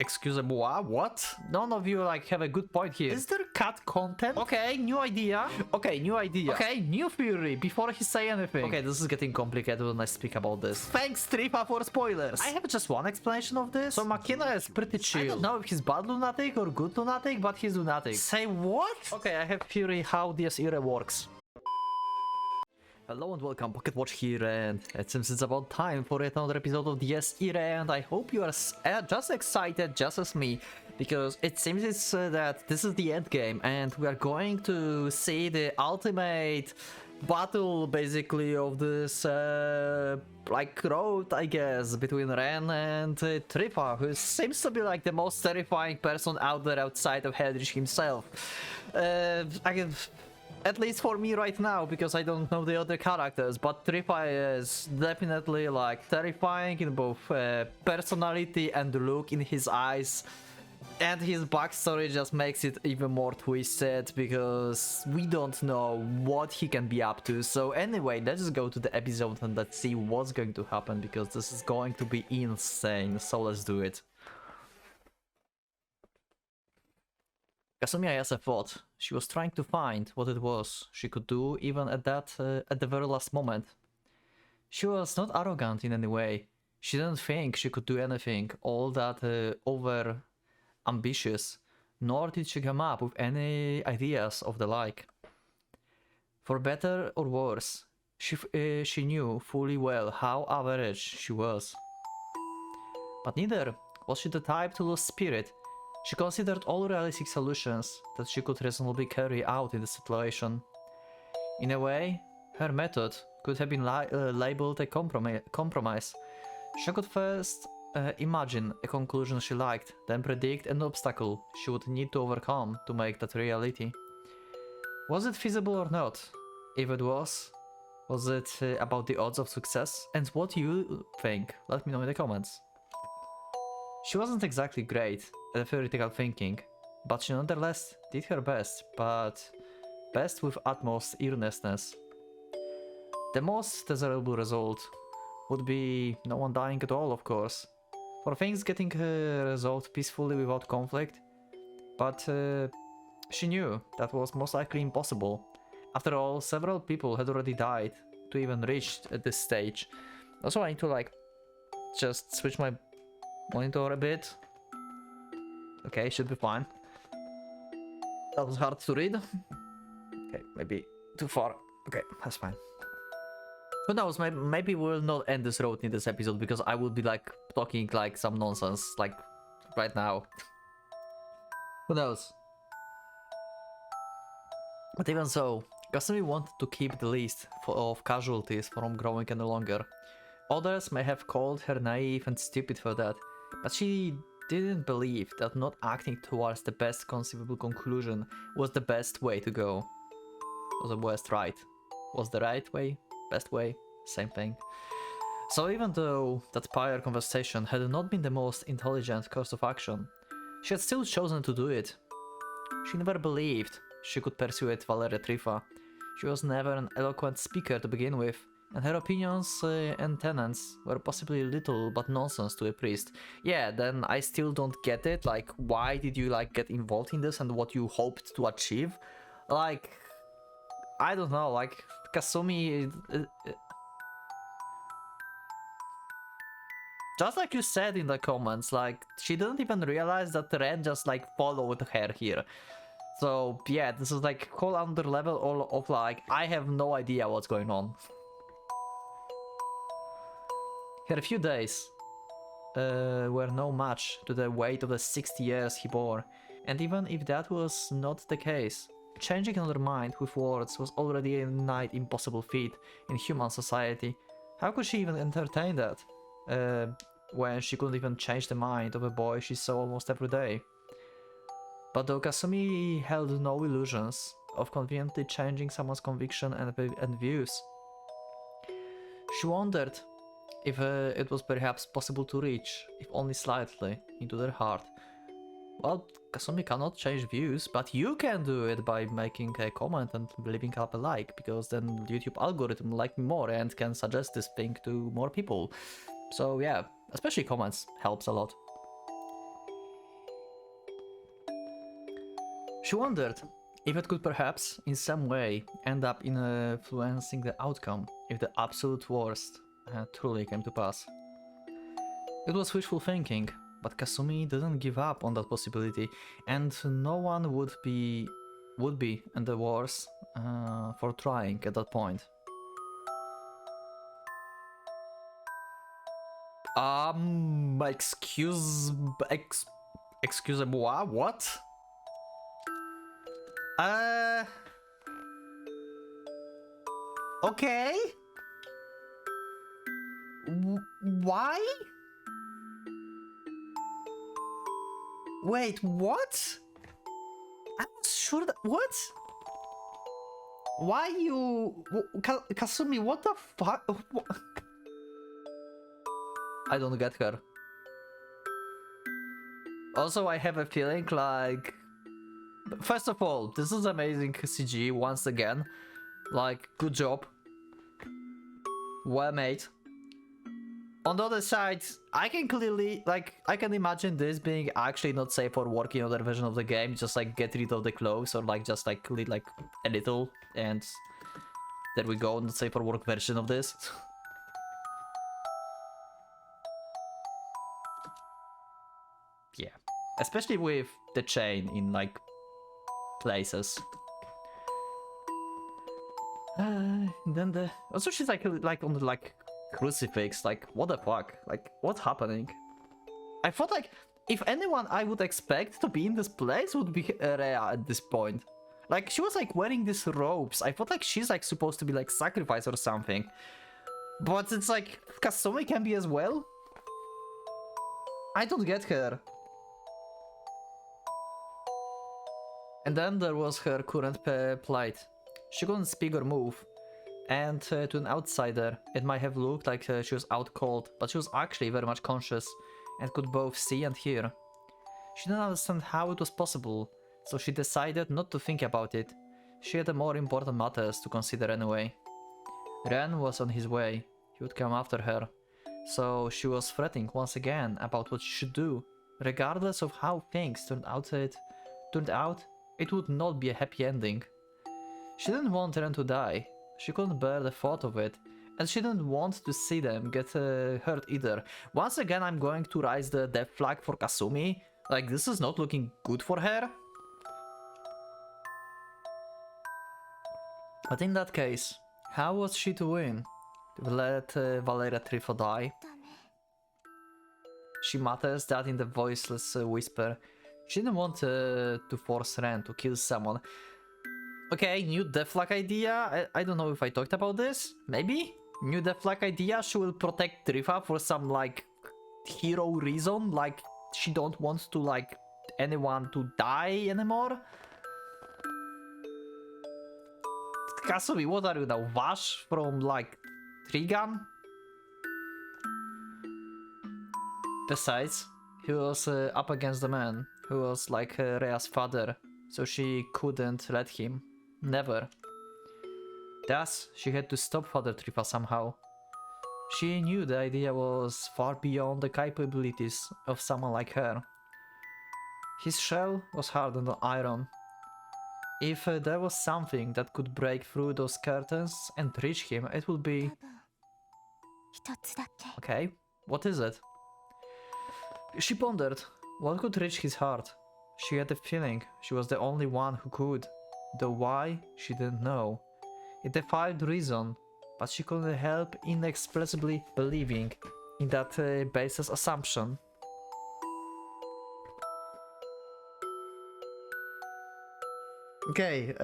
Excusez-moi, what? None of you like have a good point here. Is there cat content? Okay, new idea. Okay, new idea. Okay, new theory before he say anything. Okay, this is getting complicated when I speak about this. Thanks, Tripa, for spoilers. I have just one explanation of this. So McKenna is pretty chill. I don't know if he's bad lunatic or good lunatic, but he's lunatic. Say what? Okay, I have theory how this irae works. Hello and welcome, PocketWatch here, and it seems it's about time for yet another episode of DS irae, and I hope you are just excited just as me, because it seems that this is the end game, and we are going to see the ultimate battle, basically, of this, like, road, I guess, between Ren and Tripa, who seems to be, like, the most terrifying person out there outside of Heldrich himself. At least for me right now, because I don't know the other characters, but Tripa is definitely like terrifying in both personality and look in his eyes, and his backstory just makes it even more twisted because we don't know what he can be up to. So anyway, let's just go to the episode and let's see what's going to happen, because this is going to be insane, so let's do it. Kasumi has a thought. She was trying to find what it was she could do, even at the very last moment. She was not arrogant in any way. She didn't think she could do anything all that over ambitious, nor did she come up with any ideas of the like. For better or worse, she knew fully well how average she was. But neither was she the type to lose spirit. She considered all realistic solutions that she could reasonably carry out in the situation. In a way, her method could have been labeled a compromise. She could first imagine a conclusion she liked, then predict an obstacle she would need to overcome to make that reality. Was it feasible or not? If it was it about the odds of success? And what do you think? Let me know in the comments. She wasn't exactly great at theoretical thinking, but she nonetheless did her best, but best with utmost earnestness. The most desirable result would be no one dying at all, of course, for things getting resolved peacefully without conflict, but she knew that was most likely impossible. After all, several people had already died to even reach at this stage. Also, I need to like just switch my monitor a bit. Okay, should be fine. That was hard to read. Okay, maybe too far. Okay, that's fine. Who knows, maybe we'll not end this road in this episode, because I will be like talking like some nonsense like right now. Who knows? But even so, Kasumi wanted to keep the list of casualties from growing any longer. Others may have called her naive and stupid for that, but she didn't believe that not acting towards the best conceivable conclusion was the best way to go. Was the best right? Was the right way? Best way? Same thing. So even though that prior conversation had not been the most intelligent course of action, she had still chosen to do it. She never believed she could persuade Valeria Trifa. She was never an eloquent speaker to begin with, and her opinions and tenets were possibly little but nonsense to a priest. Yeah, then I still don't get it. Like, why did you like get involved in this and what you hoped to achieve? Like, I don't know, like, Kasumi... just like you said in the comments, like, she didn't even realize that Ren just like followed her here. So yeah, this is like whole other level of like, I have no idea what's going on. Her few days were no match to the weight of the 60 years he bore, and even if that was not the case, changing another mind with words was already a nigh impossible feat in human society. How could she even entertain that, when she couldn't even change the mind of a boy she saw almost every day? But though Kasumi held no illusions of conveniently changing someone's conviction and views, she wondered if it was perhaps possible to reach, if only slightly, into their heart. Well, Kasumi cannot change views, but you can do it by making a comment and leaving up a like, because then YouTube algorithm like me more and can suggest this thing to more people. So yeah, especially comments helps a lot. She wondered if it could perhaps, in some way, end up influencing the outcome if the absolute worst truly came to pass. It was wishful thinking, but Kasumi didn't give up on that possibility, and no one would be in the worse for trying at that point. Excuse-moi, what? Okay. Why? Wait, what? I'm not sure that. What? Why you. Kasumi, what the fuck? I don't get her. Also, I have a feeling like. First of all, this is amazing CG once again. Like, good job. Well made. On the other side, I can clearly, like, I can imagine this being actually not safe for working on other version of the game. Just like get rid of the clothes or like just like clean like a little, and there we go, not safe for work version of this. Yeah, especially with the chain in like places. Then the also she's like on the like crucifix, like what the fuck, like what's happening? I thought like if anyone I would expect to be in this place would be Irae at this point. Like she was like wearing these robes. I thought like she's like supposed to be like sacrificed or something, but it's like Kasumi can be as well. I don't get her. And then there was her current plight. She couldn't speak or move, and to an outsider, it might have looked like she was out cold, but she was actually very much conscious and could both see and hear. She didn't understand how it was possible, so she decided not to think about it. She had more important matters to consider anyway. Ren was on his way. He would come after her, so she was fretting once again about what she should do. Regardless of how things turned out, it would not be a happy ending. She didn't want Ren to die, she couldn't bear the thought of it, and she didn't want to see them get hurt either. Once again, I'm going to raise the death flag for Kasumi. Like, this is not looking good for her. But in that case, how was she to win? To let Valeria Trifa die? She mutters that in the voiceless whisper. She didn't want to force Ren to kill someone. Okay, new death flag idea. I don't know if I talked about this. Maybe? New death flag idea. She will protect Trifa for some like hero reason. Like she don't want to like anyone to die anymore. Kasumi, what are you now? Vash from like Trigun? Besides, he was up against the man who was like Rhea's father, so she couldn't let him. Never. Thus, she had to stop Father Trifa somehow. She knew the idea was far beyond the capabilities of someone like her. His shell was hardened on iron. If there was something that could break through those curtains and reach him, it would be... Okay, what is it? She pondered. What could reach his heart? She had the feeling she was the only one who could. The why, she didn't know. It defied reason, but she couldn't help inexpressibly believing in that baseless assumption. Okay,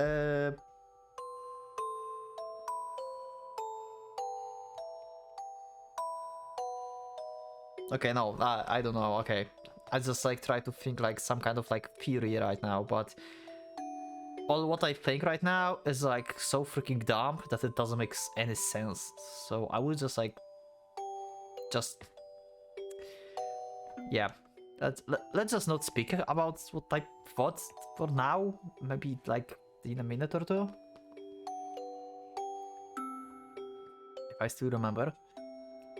okay, no, I don't know, okay. I just like try to think like some kind of like theory right now, but all what I think right now is like so freaking dumb that it doesn't make any sense. So I would just like, yeah. Let's just not speak about what I thought for now. Maybe like in a minute or two. If I still remember.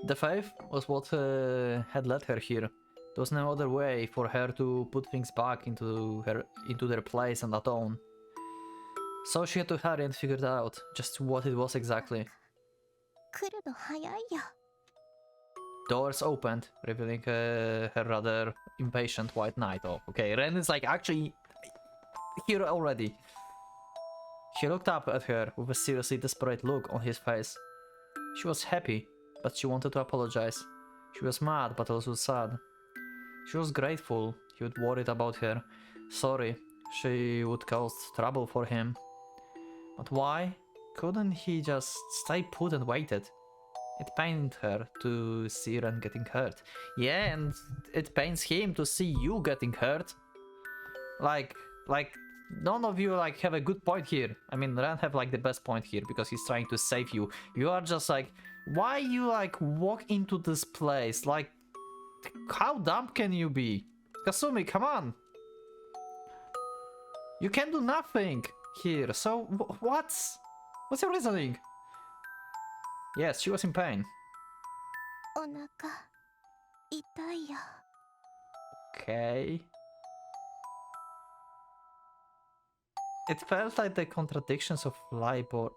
The faith was what had led her here. There was no other way for her to put things back into their place and atone. So she had to hurry and figure out just what it was exactly. 来るの早いよ。 Doors opened, revealing her rather impatient white knight. Oh, okay, Ren is like actually here already. He looked up at her with a seriously desperate look on his face. She was happy, but she wanted to apologize. She was mad, but also sad. She was grateful he would worried about her. Sorry, she would cause trouble for him. But why couldn't he just stay put and waited? It pained her to see Ren getting hurt. Yeah, and it pains him to see you getting hurt. Like none of you like have a good point here. I mean, Ren have like the best point here because he's trying to save you. You are just like, why you like walk into this place? Like, how dumb can you be? Kasumi, come on. You can do nothing here. So what's your reasoning? Yes, she was in pain. お腹痛いよ。 Okay. It felt like the contradictions of Libor.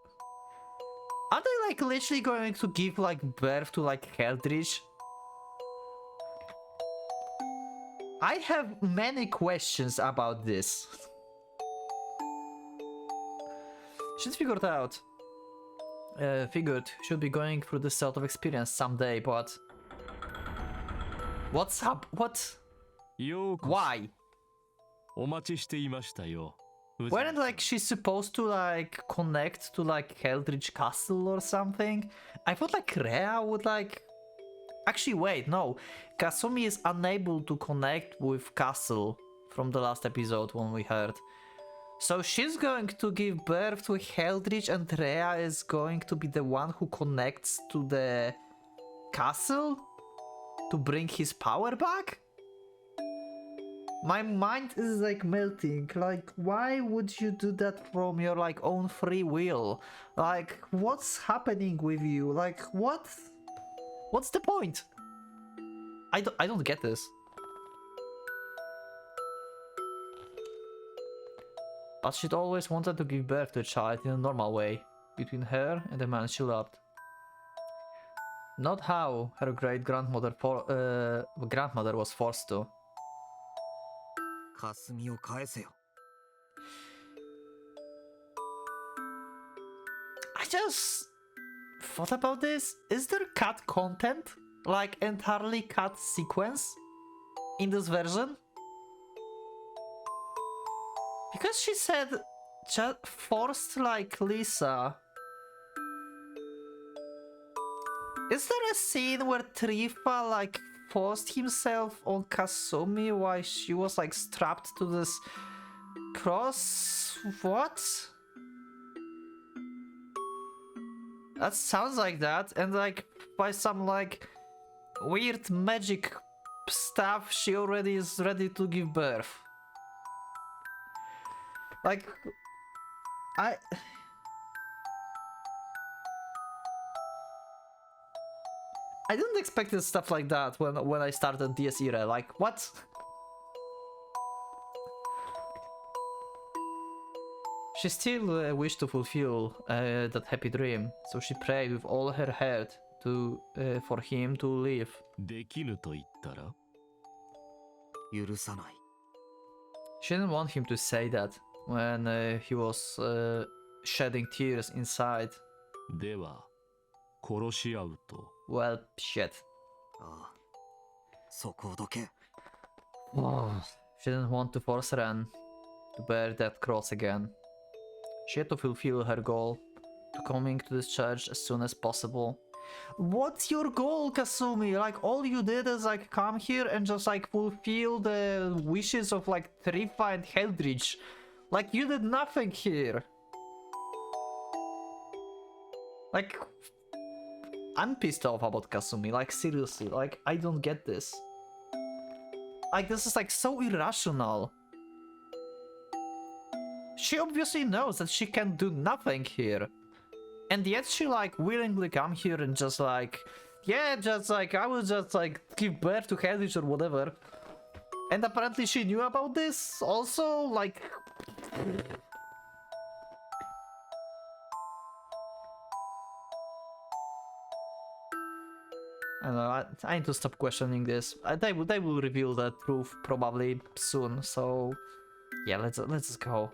Are they like literally going to give like birth to like Heldridge? I have many questions about this. She's figured out. Figured should be going through this sort of experience someday, but what's up? What? Why? お待ちしていましたよ。 Weren't like she's supposed to like connect to like Heldridge Castle or something? I thought like Rhea would like... Actually wait, no. Kasumi is unable to connect with Castle from the last episode when we heard. So she's going to give birth to Heldridge and Rhea is going to be the one who connects to the castle to bring his power back? My mind is like melting. Like, why would you do that from your like own free will? Like, what's happening with you? Like, what's the point? I don't get this. But she'd always wanted to give birth to a child in a normal way, between her and the man she loved. Not how her great-grandmother grandmother was forced to. かすみを返せよ。 I just thought about this. Is there cut content? Like entirely cut sequence in this version? Because she said just forced like Lisa. Is there a scene where Trifa like forced himself on Kasumi while she was like strapped to this cross? What? That sounds like that, and like by some like weird magic stuff she already is ready to give birth. Like, I didn't expect this stuff like that when I started DS era. Like, what? She still wished to fulfill that happy dream, so she prayed with all her heart to for him to live. できぬと言ったら 許さない。 She didn't want him to say that when he was shedding tears inside. では殺し合うと Well, shit. ああ、そこをどけ。 She didn't want to force Ren to bear that cross again. She had to fulfill her goal, to coming to this church as soon as possible. What's your goal, Kasumi? Like, all you did is like come here and just like fulfill the wishes of like Trifa and Heldridge. Like, you did nothing here. Like, I'm pissed off about Kasumi. Like, seriously, like, I don't get this. Like, this is like so irrational. She obviously knows that she can do nothing here. And yet she like willingly come here and just like yeah, just like, I would just like give birth to Hedwig or whatever. And apparently she knew about this also, like... I don't know, I need to stop questioning this. They will reveal the truth probably soon, so... Yeah, let's just go.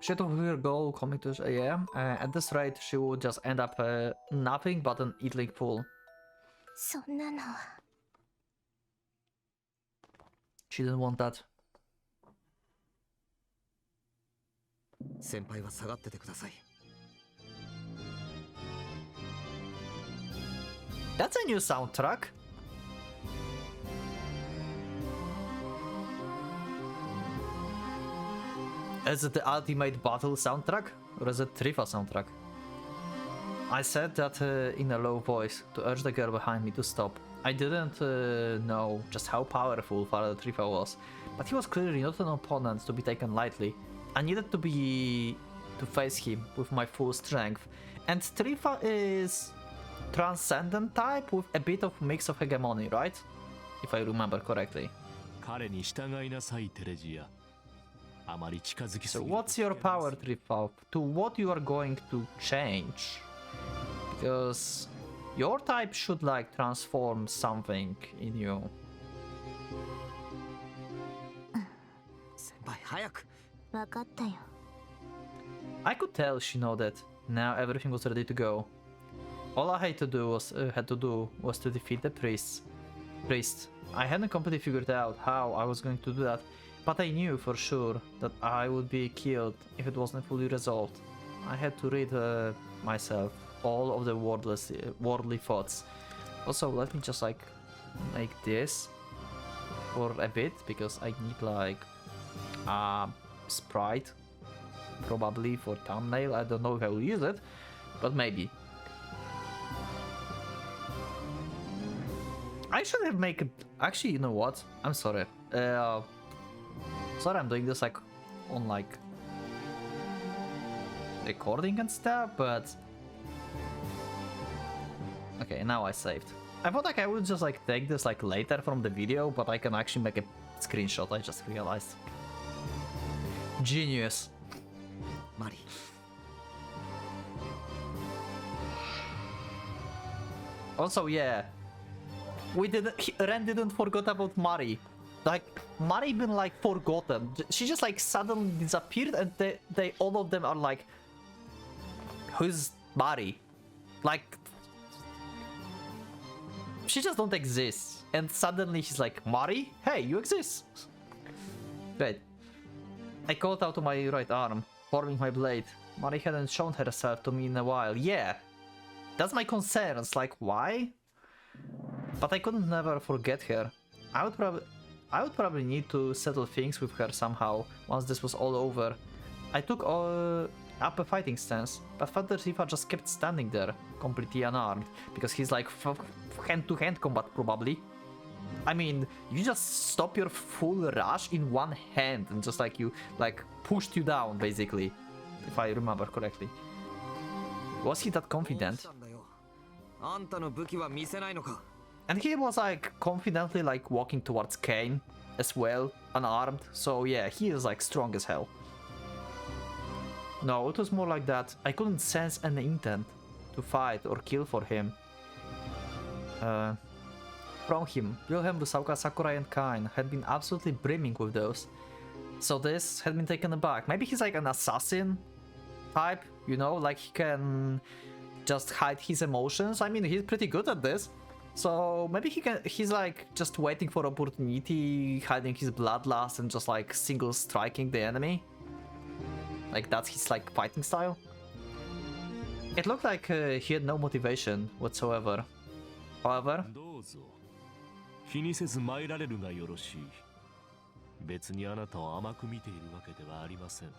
She took her goal coming to AM. At this rate, she would just end up nothing but an idling pool. そんなのは She didn't want that. 先輩は下がっててください。 That's a new soundtrack. Is it the Ultimate Battle soundtrack? Or is it Trifa soundtrack? I said that in a low voice to urge the girl behind me to stop. I didn't know just how powerful Father Trifa was, but he was clearly not an opponent to be taken lightly. I needed to face him with my full strength, and Trifa is transcendent type with a bit of mix of hegemony, right? If I remember correctly. 彼に従いなさいテレジア。あまり近づきす So ぎると what's your power, Trifa? To what you are going to change? Because your type should like transform something in you. 先輩早く。分かったよ I could tell she nodded. Now everything was ready to go. All I had to do was to defeat the priest. I hadn't completely figured out how I was going to do that, but I knew for sure that I would be killed if it wasn't fully resolved. I had to rid myself all of the worldly thoughts. Also, let me just like make this for a bit because I need like sprite probably for thumbnail. I don't know if I will use it, but maybe. I should have made it. Actually, you know what? I'm sorry. Sorry, I'm doing this like on like recording and stuff, but okay, now I saved. I thought like I would just like take this like later from the video, but I can actually make a screenshot. I just realized. Genius. マリ。 Also, yeah, Ren didn't forget about Mari. Like, Mari been like forgotten. She just like suddenly disappeared, and they all of them are like, who's Mari? Like, she just don't exist. And suddenly she's like, Mari, hey, you exist. Great. I called out to my right arm, forming my blade. Mari hadn't shown herself to me in a while. Yeah, that's my concerns. Like, why? But I couldn't never forget her. I would probably need to settle things with her somehow once this was all over. I took up a fighting stance, but Father Tifa just kept standing there, completely unarmed, because he's like hand-to-hand combat probably. I mean, you just stop your full rush in one hand and just like you like pushed you down basically, if I remember correctly. Was he that confident? あんたの武器は見せないのか。 And he was like confidently like walking towards Kane as well, unarmed. So yeah, he is like strong as hell. No, it was more like that. I couldn't sense an intent to fight or kill for him. From him, Wilhelm, Rusauka, Sakurai and Kain had been absolutely brimming with those. So this had been taken aback. Maybe he's like an assassin type, you know, like he can just hide his emotions. I mean, he's pretty good at this. So maybe he's like just waiting for opportunity, hiding his bloodlust and just like single striking the enemy. Like that's his like fighting style. It looked like he had no motivation whatsoever. However, どうぞ気にせず参られるがよろしい。別にあなたを甘く見ているわけではありません。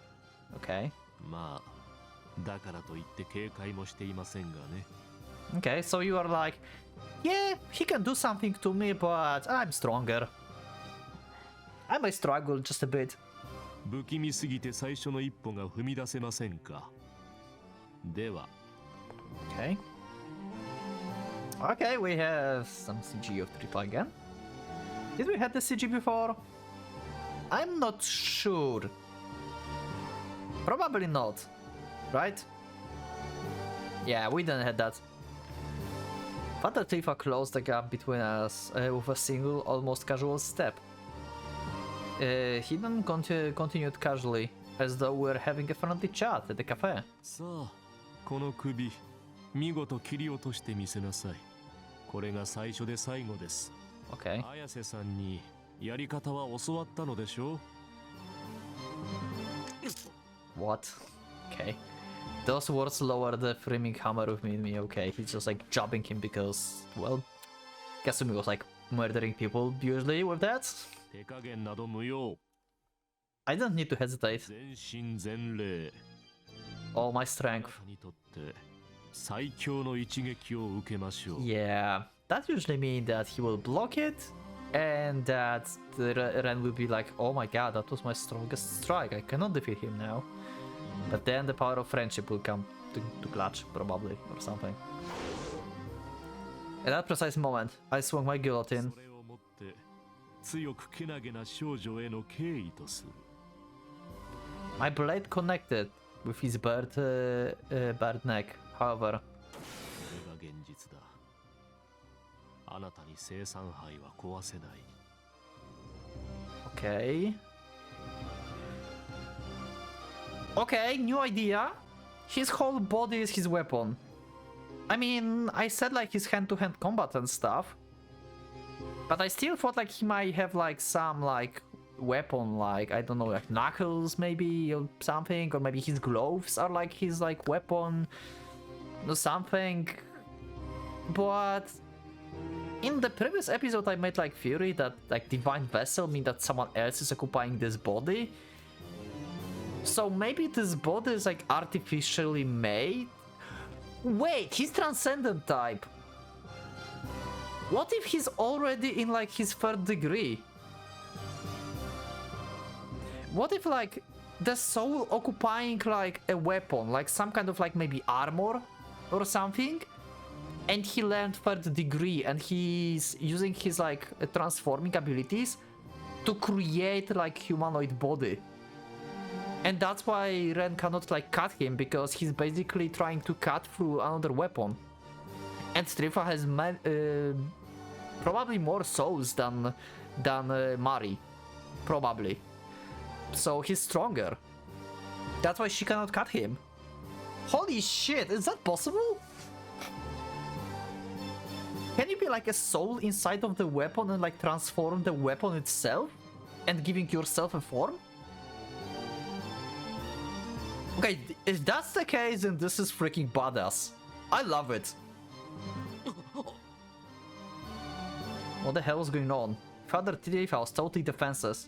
okay. まあ、だからといって警戒もしていませんがね。 Okay, so you are like, yeah, he can do something to me, but I'm stronger. I might struggle just a bit. 不気味すぎて最初の一歩が踏み出せませんか。では Okay. Okay, we have some CG of Tripa again. Did we have the CG before? I'm not sure. Probably not. Right? Yeah, we didn't have that. Father Tripa closed the gap between us with a single, almost casual step. He then continued casually, as though we were having a friendly chat at the cafe. さあこの首見事切り落としてみせなさい。これが最初で最後です。 Okay. 綾瀬さんにやり方は教わったのでしょう。 What? Okay. Those words lowered the framing hammer within me. Okay, he's just like jobbing him because, well, Kasumi was like murdering people usually with that. 手加減など無用。 I don't need to hesitate. 全身全霊。 All my あ strength. なたにとって最強の一撃を受けましょう。 Yeah, that usually means that he will block it, and that Ren will be like, oh my god, that was my strongest strike, I cannot defeat him now. But then the power of friendship will come to clutch, probably, or something. At that precise moment, I swung my guillotine. それをもって強くけなげな少女への敬意とする。 My blade connected with his bird neck, however. これが現実だ。あなたに生産杯は壊せない。 Okay. Okay, new idea. His whole body is his weapon. I mean, I said like his hand-to-hand combat and stuff. But I still thought like he might have like some like weapon, like I don't know, like knuckles maybe or something, or maybe his gloves are like his like weapon or something. But in the previous episode I made like theory that like divine vessel mean that someone else is occupying this body. So maybe this body is like artificially made. Wait, he's transcendent type. What if he's already in like his third degree? What if like the soul occupying like a weapon, like some kind of like maybe armor or something, and he learned third degree and he's using his like transforming abilities to create like humanoid body. And that's why Ren cannot like cut him, because he's basically trying to cut through another weapon. And Strifa has probably more souls than Mari, probably. So he's stronger. That's why she cannot cut him. Holy shit, is that possible? Can you be like a soul inside of the weapon and like transform the weapon itself and giving yourself a form? Okay, if that's the case, then this is freaking badass. I love it. What the hell is going on? Father Trifa was totally defenseless.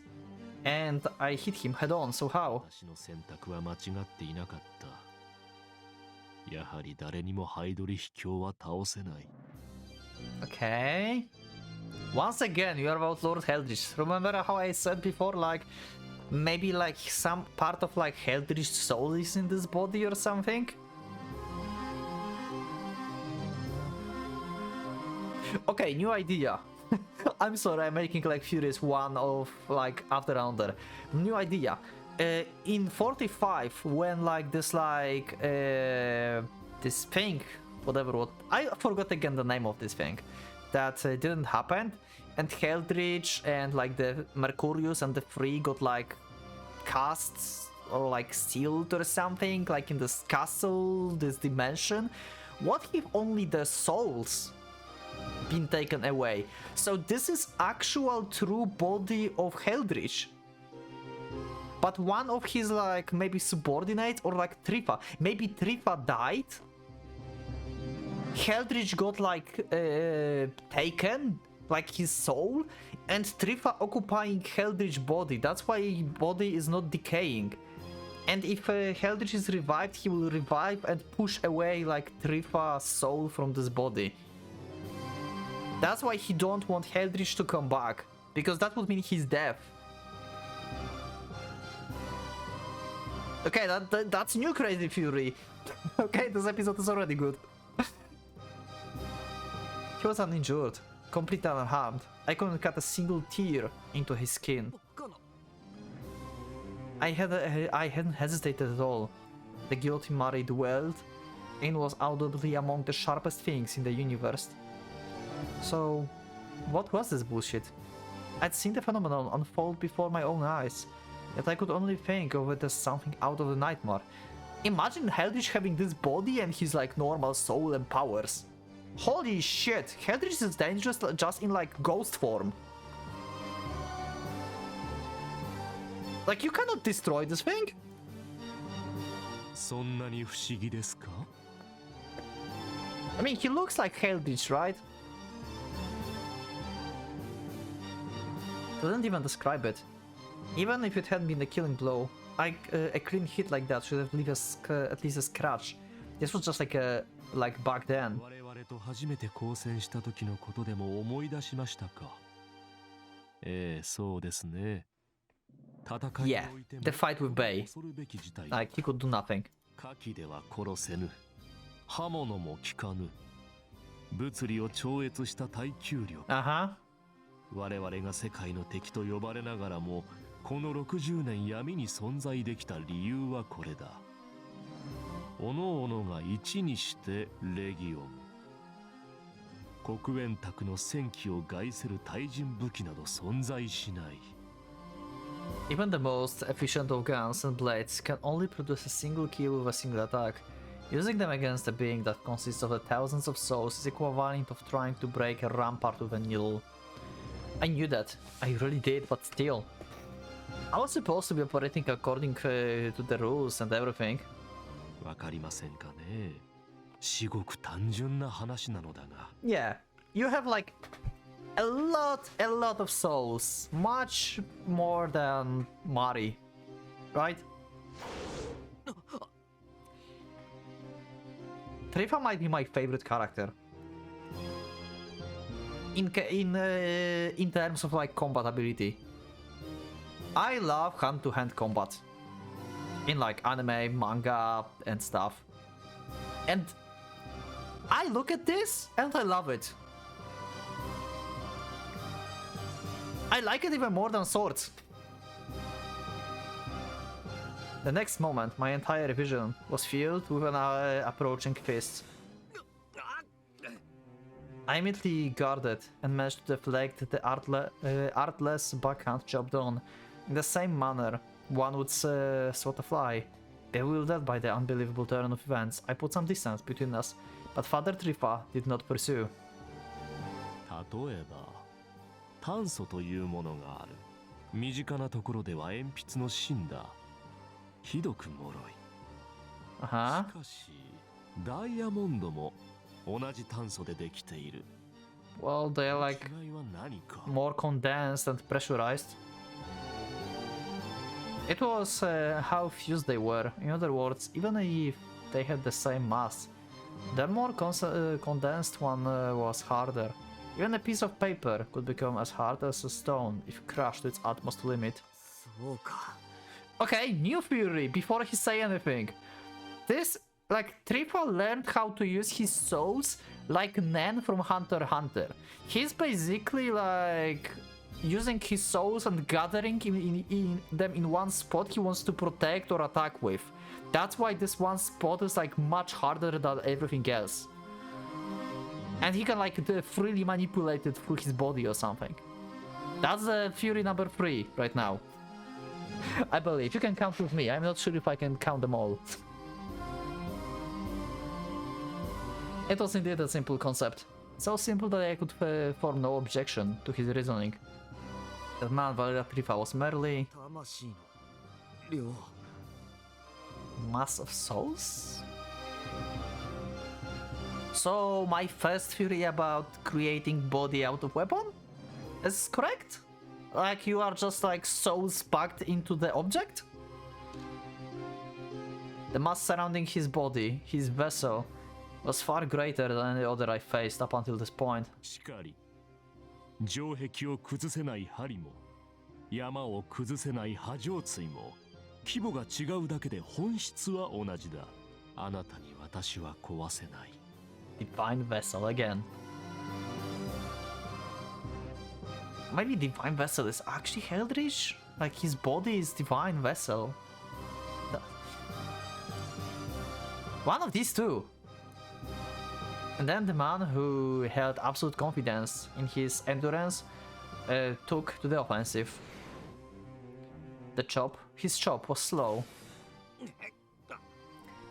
And I hit him head on, so how? 私の選択は間違っていなかった。やはり誰にもハイドリ秘境は倒せない。 Okay. Once again, you are about Lord Heldrich. Remember how I said before, like, maybe like some part of like Heldrich's soul is in this body or something? Okay, new idea. I'm sorry, I'm making like Furious one of like after another. New idea. In 45, when like this this thing, whatever, what I forgot again the name of this thing, that didn't happen, and Heldrich and like the Mercurius and the Free got like cast or like sealed or something, like in this castle, this dimension. What if only the souls been taken away? So this is actual true body of Heldrich, but one of his like maybe subordinates or like Trifa. Maybe Trifa died, Heldrich got like taken, like his soul, and Trifa occupying Heldrich's body. That's why body is not decaying. And if Heldrich is revived, he will revive and push away like Trifa's soul from this body. That's why he don't want Heldrich to come back, because that would mean his death. Okay, that's new crazy theory. Okay, this episode is already good. He was uninjured, completely unharmed. I couldn't cut a single tear into his skin. かな I hadn't hesitated at all. The guilty Mari dwelled and was audibly among the sharpest things in the universe. So, what was this bullshit? I'd seen the phenomenon unfold before my own eyes, yet I could only think of it as something out of the nightmare. Imagine Heldrich having this body and his like normal soul and powers. Holy shit, Heldrich is dangerous just in like ghost form. Like you cannot destroy this thing? そんなに不思議ですか？ I mean, he looks like Heldrich, right? Doesn't even describe it. Even if it hadn't been a killing blow, a clean hit like that should have left at least a scratch. This was just like back then. 我々と初めて交戦した時のことでも思い出しましたか？ええ、そうですね。戦い Yeah, においても the fight with Bay. 恐るべき事態。 Like, he could do nothing. 火器では殺せぬ。刃物も効かぬ。物理を超越した耐久力。 Uh-huh. 我々が世界の敵と呼ばれながらもこの60年闇に存在できた理由はこれだ。おのおのが一にしてレギオン。黒煙卓の戦機を害せる対人武器など存在しない。 Even the most efficient of guns and blades can only produce a single kill with a single attack. Using them against a being that consists of the thousands of souls is equivalent of trying to break a rampart with a needle. I knew that. I really did, but still. I was supposed to be operating according to the rules and everything. わかりませんかね。至極単純な話なのだが。 Yeah, you have like a lot of souls. Much more than Mari. Right? Trifa might be my favorite character. In terms of like combat ability. I love hand-to-hand combat. In like anime, manga, and stuff. And I look at this and I love it. I like it even more than swords. The next moment, my entire vision was filled with an approaching fist. I immediately guarded and managed to deflect the artless backhand job done in the same manner one would swat a fly. Bewildered by the unbelievable turn of events, I put some distance between us, but Father Trifa did not pursue. 例えば炭素というものがある。身近なところでは鉛筆の芯だ。ひどく脆い。 Uh-huh. しかしダイヤモンドも同じ炭素でできている。 Well, they're like 違いは何か。 more condensed and pressurized. It was how fused they were. In other words, even if they had the same mass, the more condensed one was harder. Even a piece of paper could become as hard as a stone if crushed to its utmost limit. そうか Okay, new theory, before he say anything. This, like, Tripa learned how to use his souls like Nen from Hunter x Hunter. He's basically like using his souls and gathering them in one spot he wants to protect or attack with. That's why this one spot is like much harder than everything else. And he can like freely manipulate it through his body or something. That's theory number 3 right now. I believe you can count with me. I'm not sure if I can count them all. It was indeed a simple concept. So simple that I could form no objection to his reasoning. That man Valeria Trifa was merely 魂の量 mass of souls? So my first theory about creating body out of weapon is correct? Like you are just like souls packed into the object? The mass surrounding his body, his vessel, was far greater than any other I faced up until this point. しかり城壁を崩せない針も山を崩せない波状椎も規模が違うだけで本質は同じだ。あなたに私は壊せない。 Divine Vessel again. Maybe Divine Vessel is actually Heldrich? Like his body is Divine Vessel. One of these two. And then the man who held absolute confidence in his endurance took to the offensive. His chop was slow.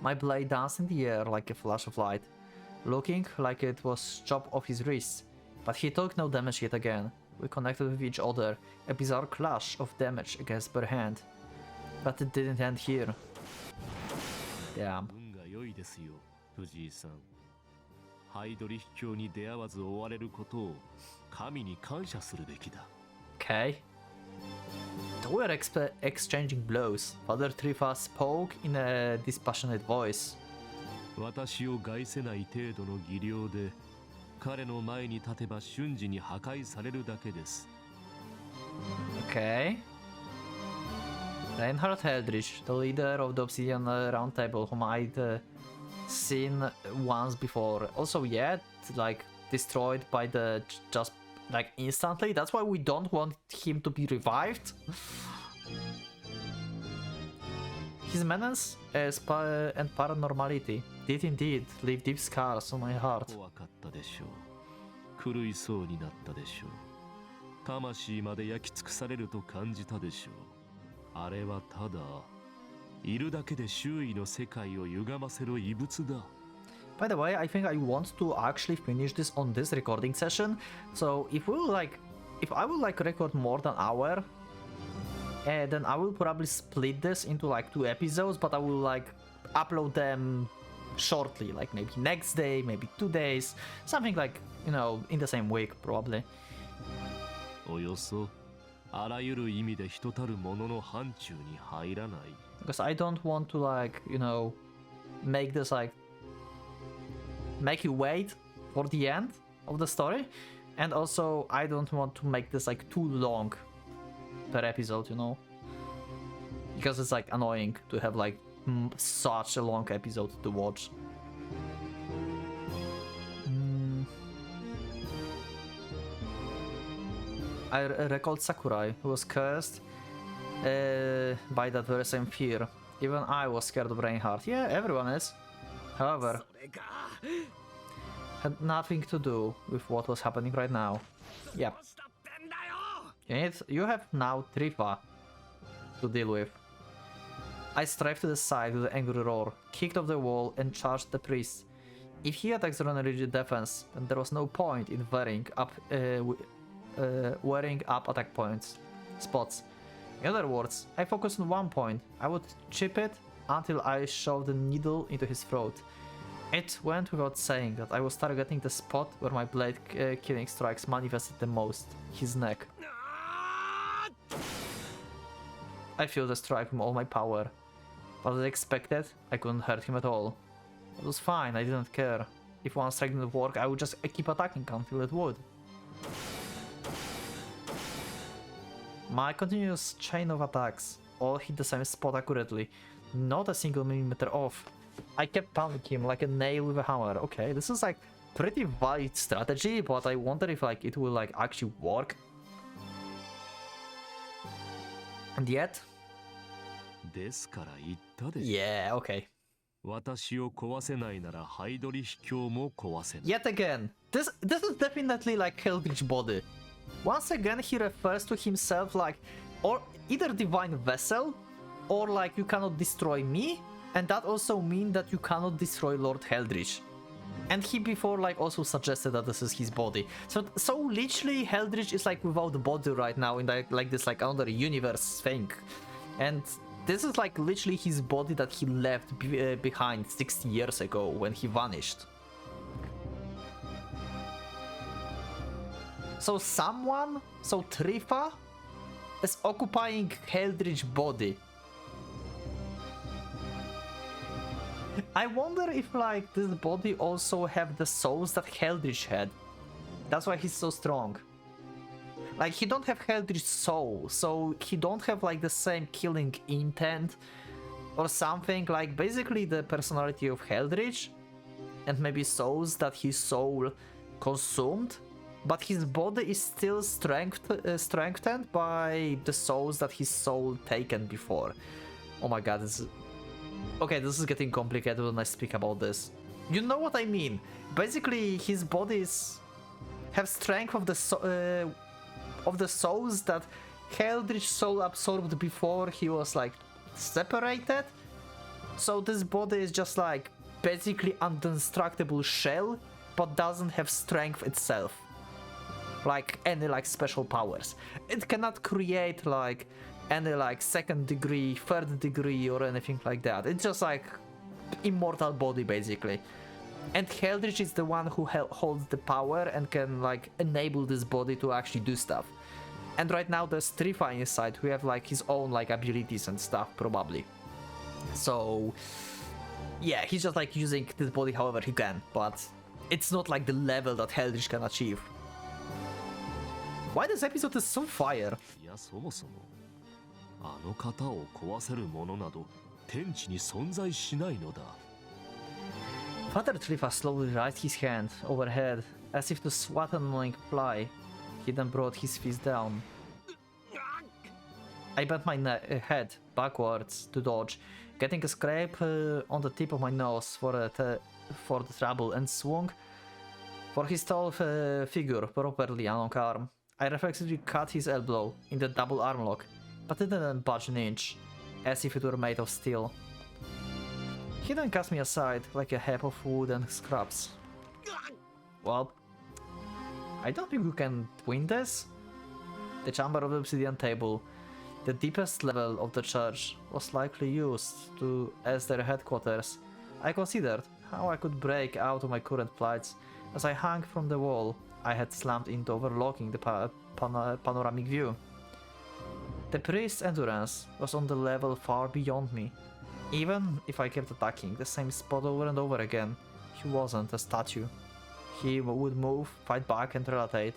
My blade danced in the air like a flash of light, looking like it was chopped off his wrist, but he took no damage yet again. We connected with each other, a bizarre clash of damage against bare hand. But it didn't end here. Damn. 運が良いですよ、藤井さん。ハイドリヒ教に出会わず追われることを神に感謝するべきだ。 Okay. They were exchanging blows. Father Trifa spoke in a dispassionate voice. 私を害せない程度の技量で彼の前に立てば瞬時に破壊されるだけです。 Okay. Reinhard Heldrich, the leader of the Obsidian Round Table, whom I'd seen once before. Also, yet, like, destroyed by the just like instantly. That's why we don't want him to be revived. His menace and paranormality did indeed leave deep scars on my heart. 怖かったでしょう。狂いそうになったでしょう。魂まで焼き尽くされると感じたでしょう。あれはただいるだけで周囲の世界を歪ませる異物だ。 By the way, I think I want to actually finish this on this recording session. So if I will like record more than an hour, then I will probably split this into like 2 episodes, but I will like upload them shortly, like maybe next day, maybe 2 days, something like, you know, in the same week probably. およそあらゆる意味で人たるものの範疇に入らない。 Because I don't want to like, you know, make this like make you wait for the end of the story, and also I don't want to make this like too long per episode, you know, because it's like annoying to have like such a long episode to watch. I recalled Sakurai, who was cursed by that very same fear. Even I was scared of Reinhardt. Yeah, everyone is. However, それか had nothing to do with what was happening right now. Yep. どうしたってんだよ You have now Trifa to deal with. I strived to the side with an angry roar, kicked off the wall, and charged the priest. If he attacks on a rigid defense, then there was no point in wearing up attack spots. In other words, I focused on one point. I would chip it until I shoved the needle into his throat. It went without saying that I was targeting the spot where my blade killing strikes manifested the most, his neck. I feel the strike from all my power, but as expected, I couldn't hurt him at all. It was fine, I didn't care. If one strike didn't work, I would just keep attacking until it would. My continuous chain of attacks all hit the same spot accurately, not a single millimeter off. I kept pounding him like a nail with a hammer. Okay, this is like pretty valid strategy, but I wonder if like it will like actually work. And yet, ですから言ったでしょ。 yeah, okay. 私を壊せないならハイドリヒ教も壊せない。 Yet again, this is definitely like Heldrich body. Once again, he refers to himself like or either divine vessel, or like you cannot destroy me, and that also means that you cannot destroy Lord Heldrich. And he before like also suggested that this is his body. So literally Heldrich is like without the body right now in like this like another universe thing, and this is like literally his body that he left behind 60 years ago when he vanished. So Trifa is occupying Heldrich's body. I wonder if like this body also have the souls that Heldrich had. That's why he's so strong. Like he don't have Heldrich's soul, so he don't have like the same killing intent or something, like basically the personality of Heldrich, and maybe souls that his soul consumed, but his body is still strengthened by the souls that his soul taken before. Oh my god, this is... Okay, this is getting complicated when I speak about this. You know what I mean? Basically, his bodies have strength of the souls that Heldrich's soul absorbed before he was like separated. So this body is just like basically undestructible shell, but doesn't have strength itself, like any like special powers. It cannot create like any like second degree, third degree, or anything like that. It's just like immortal body basically. And Heldrich is the one who holds the power and can like enable this body to actually do stuff. And right now there's Trifa inside who have like his own like abilities and stuff probably. So yeah, he's just like using this body however he can, but it's not like the level that Heldrich can achieve. Why this episode is so fire? いやそもそもあの方を壊せるものなど天地に存在しないのだ。 Father Trifa slowly raised his hand overhead as if to swat an annoying fly. He then brought his fist down. I bent my head backwards to dodge, getting a scrape on the tip of my nose for the trouble, and swung for his tall figure properly a long arm. I reflexively cut his elbow in the double arm lock, but it didn't budge an inch, as if it were made of steel. He then cast me aside like a heap of wood and scraps. Well, I don't think we can win this. The chamber of the obsidian table, the deepest level of the church, was likely used as their headquarters. I considered how I could break out of my current plights as I hung from the wall I had slammed into, overlooking the panoramic view. The priest's endurance was on the level far beyond me. Even if I kept attacking the same spot over and over again, he wasn't a statue. He would move, fight back, and relate.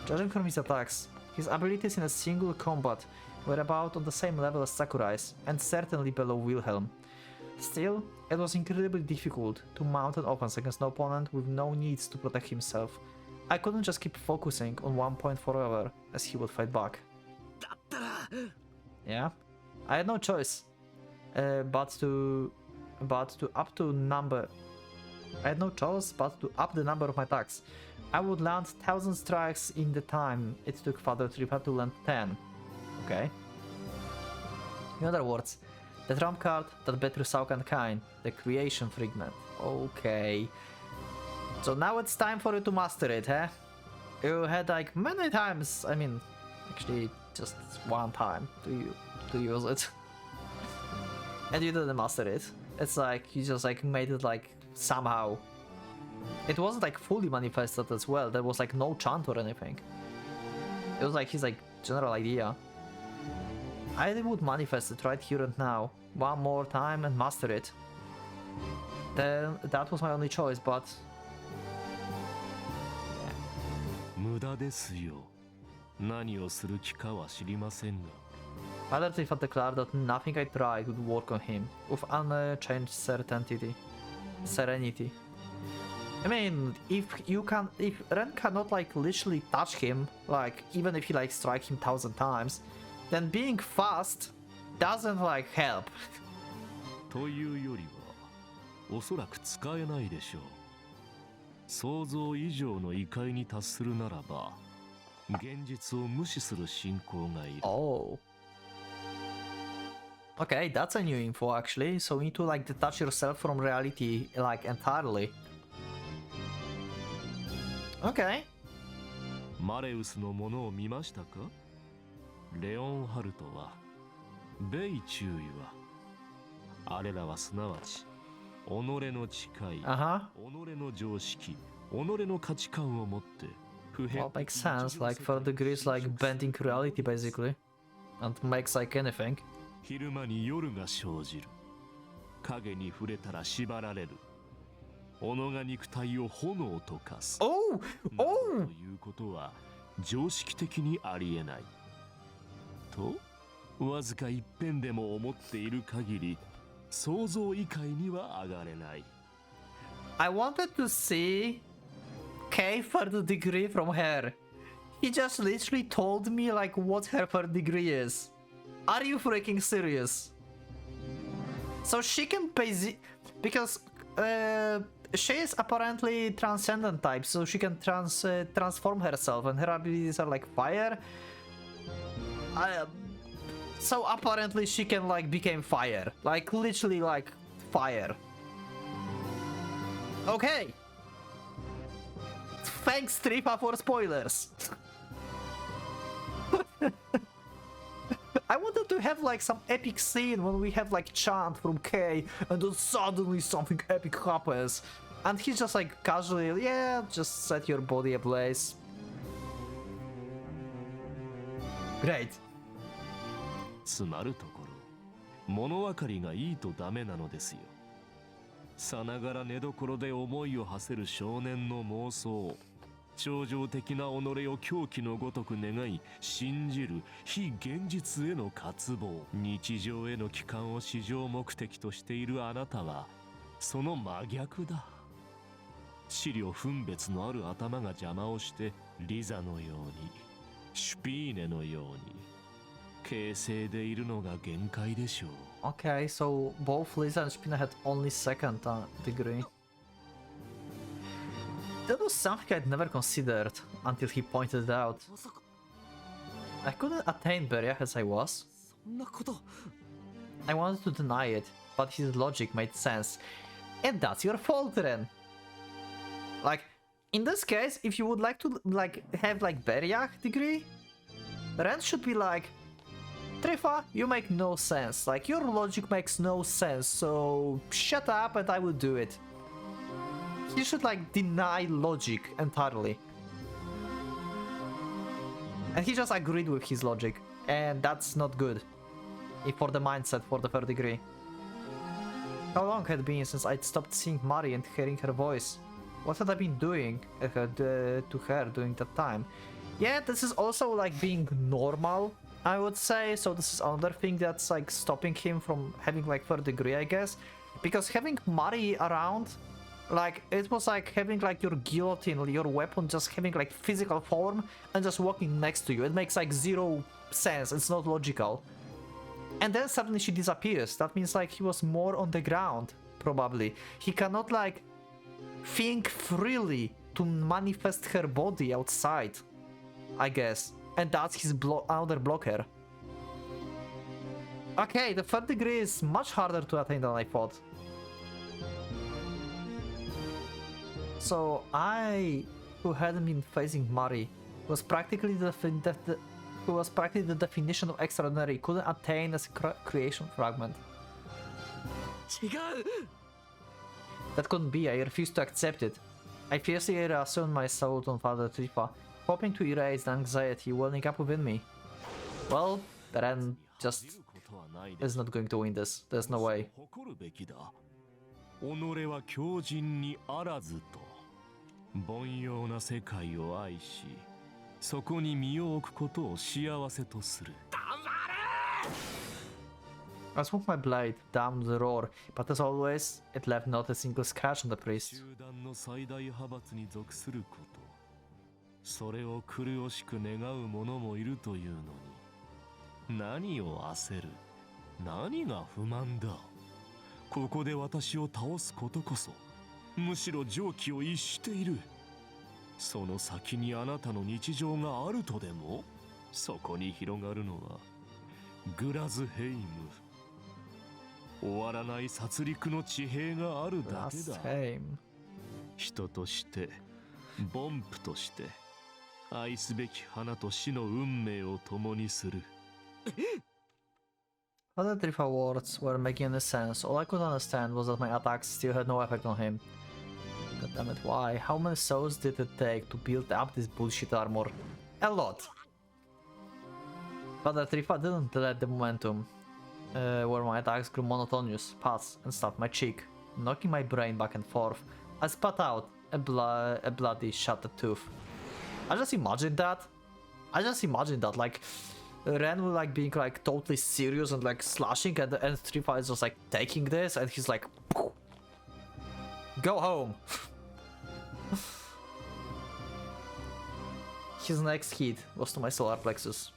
Judging from his attacks, his abilities in a single combat were about on the same level as Sakurai's, and certainly below Wilhelm. Still, it was incredibly difficult to mount an offense against an opponent with no needs to protect himself. I couldn't just keep focusing on one point forever, as he would fight back. Yeah, I had no choice. But to up the number of my attacks. I would land 1,000 strikes in the time it took Father Trifa to land 10. Okay. In other words, the trump card that bet Rusaukan Kain, the creation fragment. Okay. So now it's time for you to master it, huh? You had like many times, I mean, actually just one time to use it. And you didn't master it. It's like you just like made it like somehow. It wasn't like fully manifested as well. There was like no chant or anything. It was like his like general idea. I would manifest it right here and now, one more time, and master it. Then that was my only choice, but 無駄ですよ。何をする気かは知りませんが。 Father Trifa declared that nothing I tried would work on him, with unchanged serenity. I mean, if Ren cannot like literally touch him, like even if he like strike him 1,000 times, then being fast doesn't like help. というよりは、おそらく使えないでしょう。想像以上の異界に達するならば、現実を無視する信仰がいる。Oh. Okay, that's a new info actually. So you need to like detach yourself from reality like entirely. Okay. マレウスのものを見ましたか？レオンハルトは、米注意は、あれらはすなわち、己の誓い、己の常識、己の価値観を持って、普遍 Well, makes sense. Like third degree is like bending reality basically, and makes like anything. 昼間に夜が生じる。影に触れたら縛られる。己が肉体を炎と化す。Oh! ということは常識的にありえない。と、わずか一遍でも思っている限り、想像以下には上がれない。 I wanted to see K third degree from her. He just literally told me like what her third degree is. Are you freaking serious? So she can because she is apparently transcendent type, so she can transform herself, and her abilities are like fire. So apparently she can like become fire, like literally like fire. Okay. Thanks Tripa for spoilers. I wanted to have like some epic scene when we have like chant from K and then suddenly something epic happens. And he's just like casually, yeah, just set your body ablaze. Great. つまるところ、物分かりがいいとダメなのですよ。さながら寝所で思いを馳せる少年の妄想、超常的な己を狂気のごとく願い信じる非現実への渇望、日常への帰還を至上目的としているあなたはその真逆だ。資料分別のある頭が邪魔をしてリザのようにシュピーネのように形成でいるのが限界でしょう。 Okay, so both Lisa and Spina had only second degree. That was something I'd never considered until he pointed it out. まさか I couldn't attain Beria as I was. そんなこと。 I wanted to deny it, but his logic made sense. And that's your fault, Ren. Like, in this case, if you would like to like have like Beria degree, Ren should be like, Trifa, you make no sense. Like, your logic makes no sense, so shut up and I will do it. He should like deny logic entirely. And he just agreed with his logic, and that's not good for the mindset for the third degree. How long had it been since I'd stopped seeing Mari and hearing her voice? What had I been doing to her during that time? Yeah, this is also like being normal, I would say. So this is another thing that's like stopping him from having like third degree, I guess. Because having Mari around, like, it was like having like your guillotine, your weapon just having like physical form and just walking next to you. It makes like zero sense, it's not logical. And then suddenly she disappears. That means like he was more on the ground, probably. He cannot like think freely to manifest her body outside, I guess. And that's his other blocker. Okay, the third degree is much harder to attain than I thought. So I, who hadn't been facing Mari, was practically the definition of extraordinary, couldn't attain as a creation fragment. 違う。 That couldn't be, I refused to accept it. I fiercely reassumed my soul on Father Trifa, hoping to erase the anxiety welling up within me. Well, Ren just is not going to win this. There's no way. 誇るべきだ。己は強靭にあらずと凡庸な世界を愛し、そこに身を置くことを幸せとする。 I swung my blade down the roar, but as always, it left not a single scratch on the priest. 集団の最大派閥に属すること、それを苦しく願う者もいるというのに、何を焦る、何が不満だ。ここで私を倒すことこそ、むしろ常軌を逸している。その先にあなたの日常があるとでも、そこに広がるのはグラズヘイム。終わらない殺戮の地平があるだけだ。人として、凡夫として、愛すべき花と死の運命を共にする。Other Trifa words were making any sense. All I could understand was that my attacks still had no effect on him. God damn it, why? How many souls did it take to build up this bullshit armor? A lot. Other Trifa didn't let the momentum, where my attacks grew monotonous, pass and stabbed my cheek, knocking my brain back and forth. I spat out a bloody shattered tooth. I just imagined that, like, Ren will like being like totally serious and like slashing, and Trifa is just like taking this, and he's like, go home. His next hit was to my solar plexus,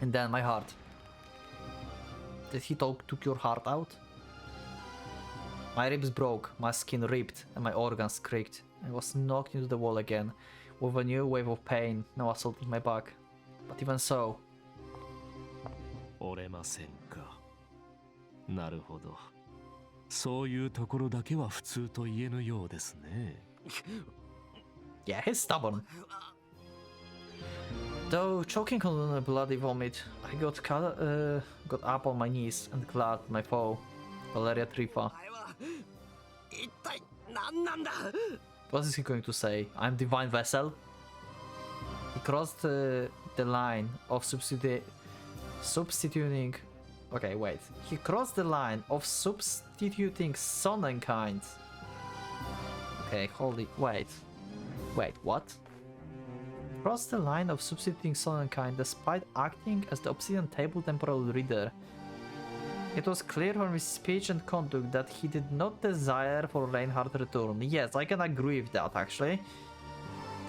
and then my heart. Did he took your heart out? My ribs broke, my skin ripped, and my organs creaked. I was knocked into the wall again, with a new wave of pain now assaulting my back. But even so... 折れませんか。なるほど。そういうところだけは普通と言えぬようですね。Yeah, he's stubborn. Though choking on a bloody vomit, I got up on my knees and glared at my foe, Valeria Trifa. What is he going to say? I'm divine vessel? He crossed the line of substituting... Okay, wait. He crossed the line of substituting Sonnenkind. Okay, holy... Wait. Wait, what? Crossed the line of substituting Sonnenkind despite acting as the Obsidian Table Temporal Reader. It was clear from his speech and conduct that he did not desire for Reinhardt's return. Yes, I can agree with that, actually.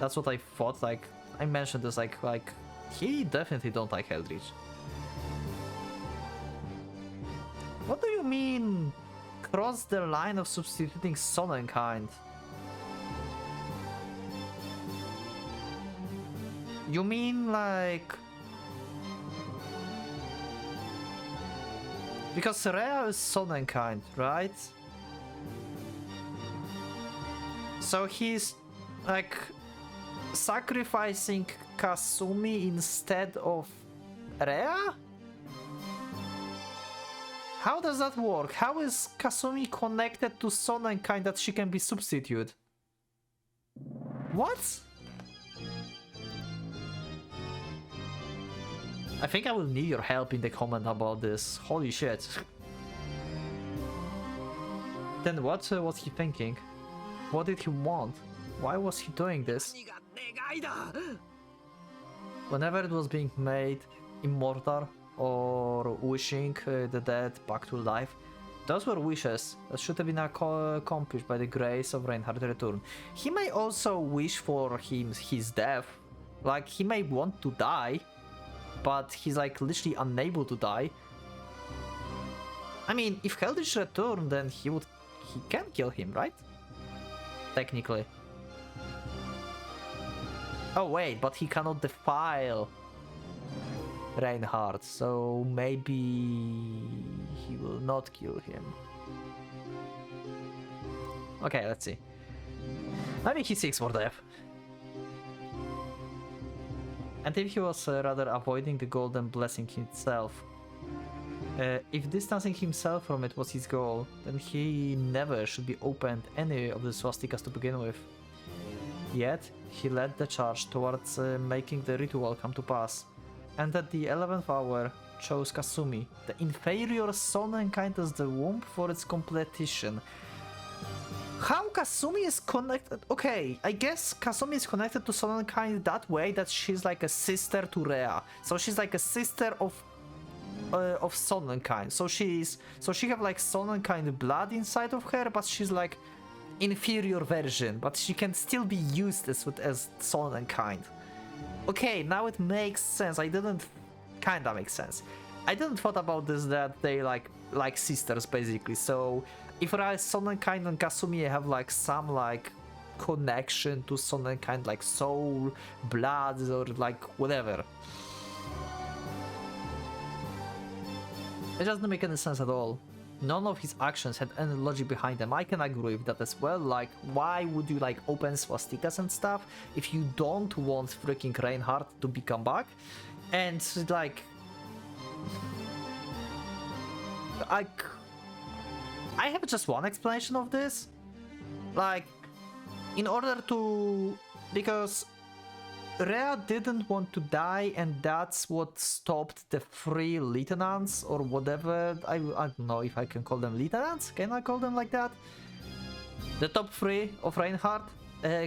That's what I thought, like, I mentioned this, like, he definitely don't like Eldritch. What do you mean, cross the line of substituting Sonnenkind? You mean, like... Because Rea is Sonnenkind, right? So he's, like, sacrificing Kasumi instead of Rea? How does that work? How is Kasumi connected to Sonnenkind that she can be substituted? What? I think I will need your help in the comment about this. Holy shit. Then what was he thinking? What did he want? Why was he doing this? Whenever it was being made immortal or wishing the dead back to life, those were wishes that should have been accomplished by the grace of Reinhardt's return. He may also wish for his death. Like, he may want to die, but he's like literally unable to die. I mean, if Eldritch returned, then he can kill him, right? Technically. Oh wait, but he cannot defile Reinhardt, so maybe he will not kill him. Okay, let's see. Maybe he seeks for death. And if he was rather avoiding the golden blessing itself, if distancing himself from it was his goal, then he never should be opened any of the swastikas to begin with. Yet, he led the charge towards making the ritual come to pass, and at the 11th hour chose Kasumi, the inferior Sonnenkind as the womb for its completion. How Kasumi is connected? Okay, I guess Kasumi is connected to Sonnenkind that way, that she's like a sister to Rea. So she's like a sister of Sonnenkind. So she have like Sonnenkind blood inside of her, but she's like inferior version, but she can still be used as Sonnenkind. Okay, now it makes sense. Kinda makes sense. I didn't thought about this, that they like sisters basically. So if Sonnenkind and Kasumi have like some like connection to Sonnenkind, like soul, blood, or like whatever. It doesn't make any sense at all. None of his actions had any logic behind them. I can agree with that as well. Like, why would you like open swastikas and stuff if you don't want freaking Reinhardt to become back? And like, I have just one explanation of this. Like, in order to... Because Rea didn't want to die, and that's what stopped the 3 lieutenants, or whatever. I don't know if I can call them lieutenants. Can I call them like that? The top 3 of Reinhardt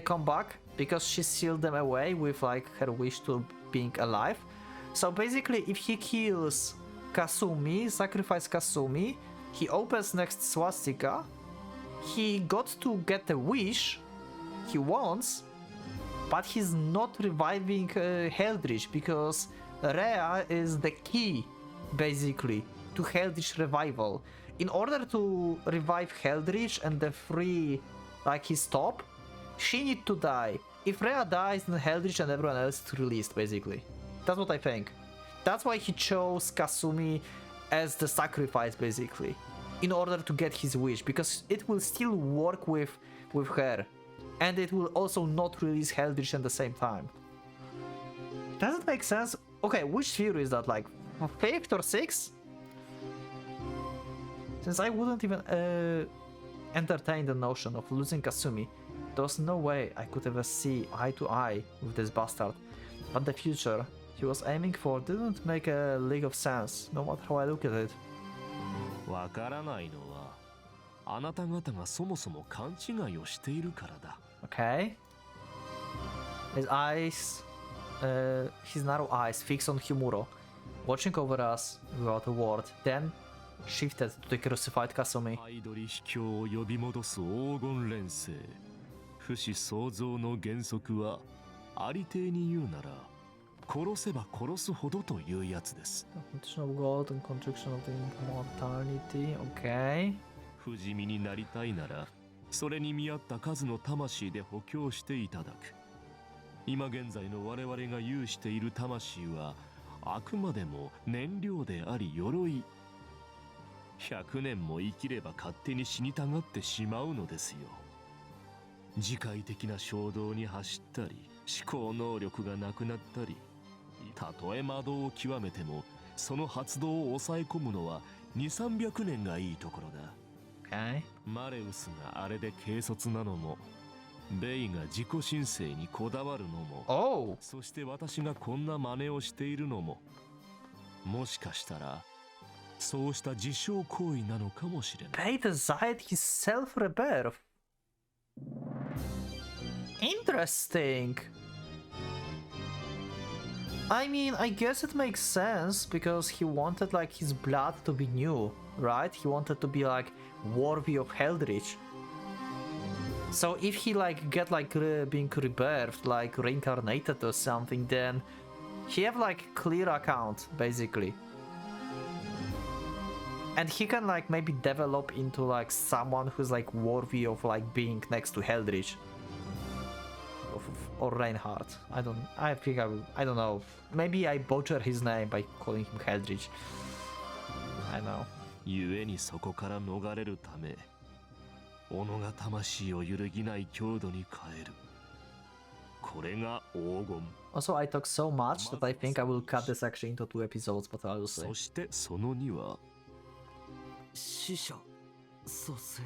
come back, because she sealed them away with like her wish to being alive. So basically, if he kills Kasumi, sacrifice Kasumi, he opens next swastika, he got to get a wish he wants, but he's not reviving Heldrich because Rhea is the key, basically, to Heldrich revival. In order to revive Heldrich and the free, like, his top, she need to die. If Rhea dies, then Heldrich and everyone else is released, basically. That's what I think. That's why he chose Kasumi as the sacrifice, basically, in order to get his wish, because it will still work with her, and it will also not release Heldrich at the same time. Does it make sense? Okay, which theory is that, like, 5th or 6th? Since I wouldn't even entertain the notion of losing Kasumi, there was no way I could ever see eye to eye with this bastard. But the future he was aiming for didn't make a lick of sense, no matter how I look at it. わからないのはあなた方がそもそも勘違いをしているからだ。 Okay. His eyes, his narrow eyes fixed on Himuro, watching over us without a word, then shifted to the crucified Kasumi. アイドリ秘境を呼び戻す黄金連星。不死創造の原則はありていに言うなら殺せば殺すほどというやつです。Condition of God and conjunction of the immortality. Okay. 不死身になりたいならそれに見合った数の魂で補強していただく。今現在の我々が有している魂はあくまでも燃料であり鎧。100年も生きれば勝手に死にたがってしまうのですよ。自戒的な衝動に走ったり思考能力がなくなったり、たとえ魔導を極めてもその発動を抑え込むのは2、300年がいいところだ。Okay. マレウスがあれで軽率なのも、ベイが自己申請にこだわるのも、Oh. そして私がこんな真似をしているのも、もしかしたらそうした自傷行為なのかもしれない。Bey desired his self-rebirth. Interesting. I mean, I guess it makes sense because he wanted like his blood to be new, right? He wanted to be like worthy of Heldrich. So if he like get like being rebirthed, like reincarnated or something, then he have like clear account basically. And he can like maybe develop into like someone who's like worthy of like being next to Heldrich. Or Reinhardt. I don't know. Maybe I butcher his name by calling him Heldrich. I know. 故にそこから逃れるため、己が魂を揺るぎない強度に変える。これが黄金。 Also, I talk so much that I think I will cut this actually into 2 episodes, but I will see. そしてその2は死者蘇生。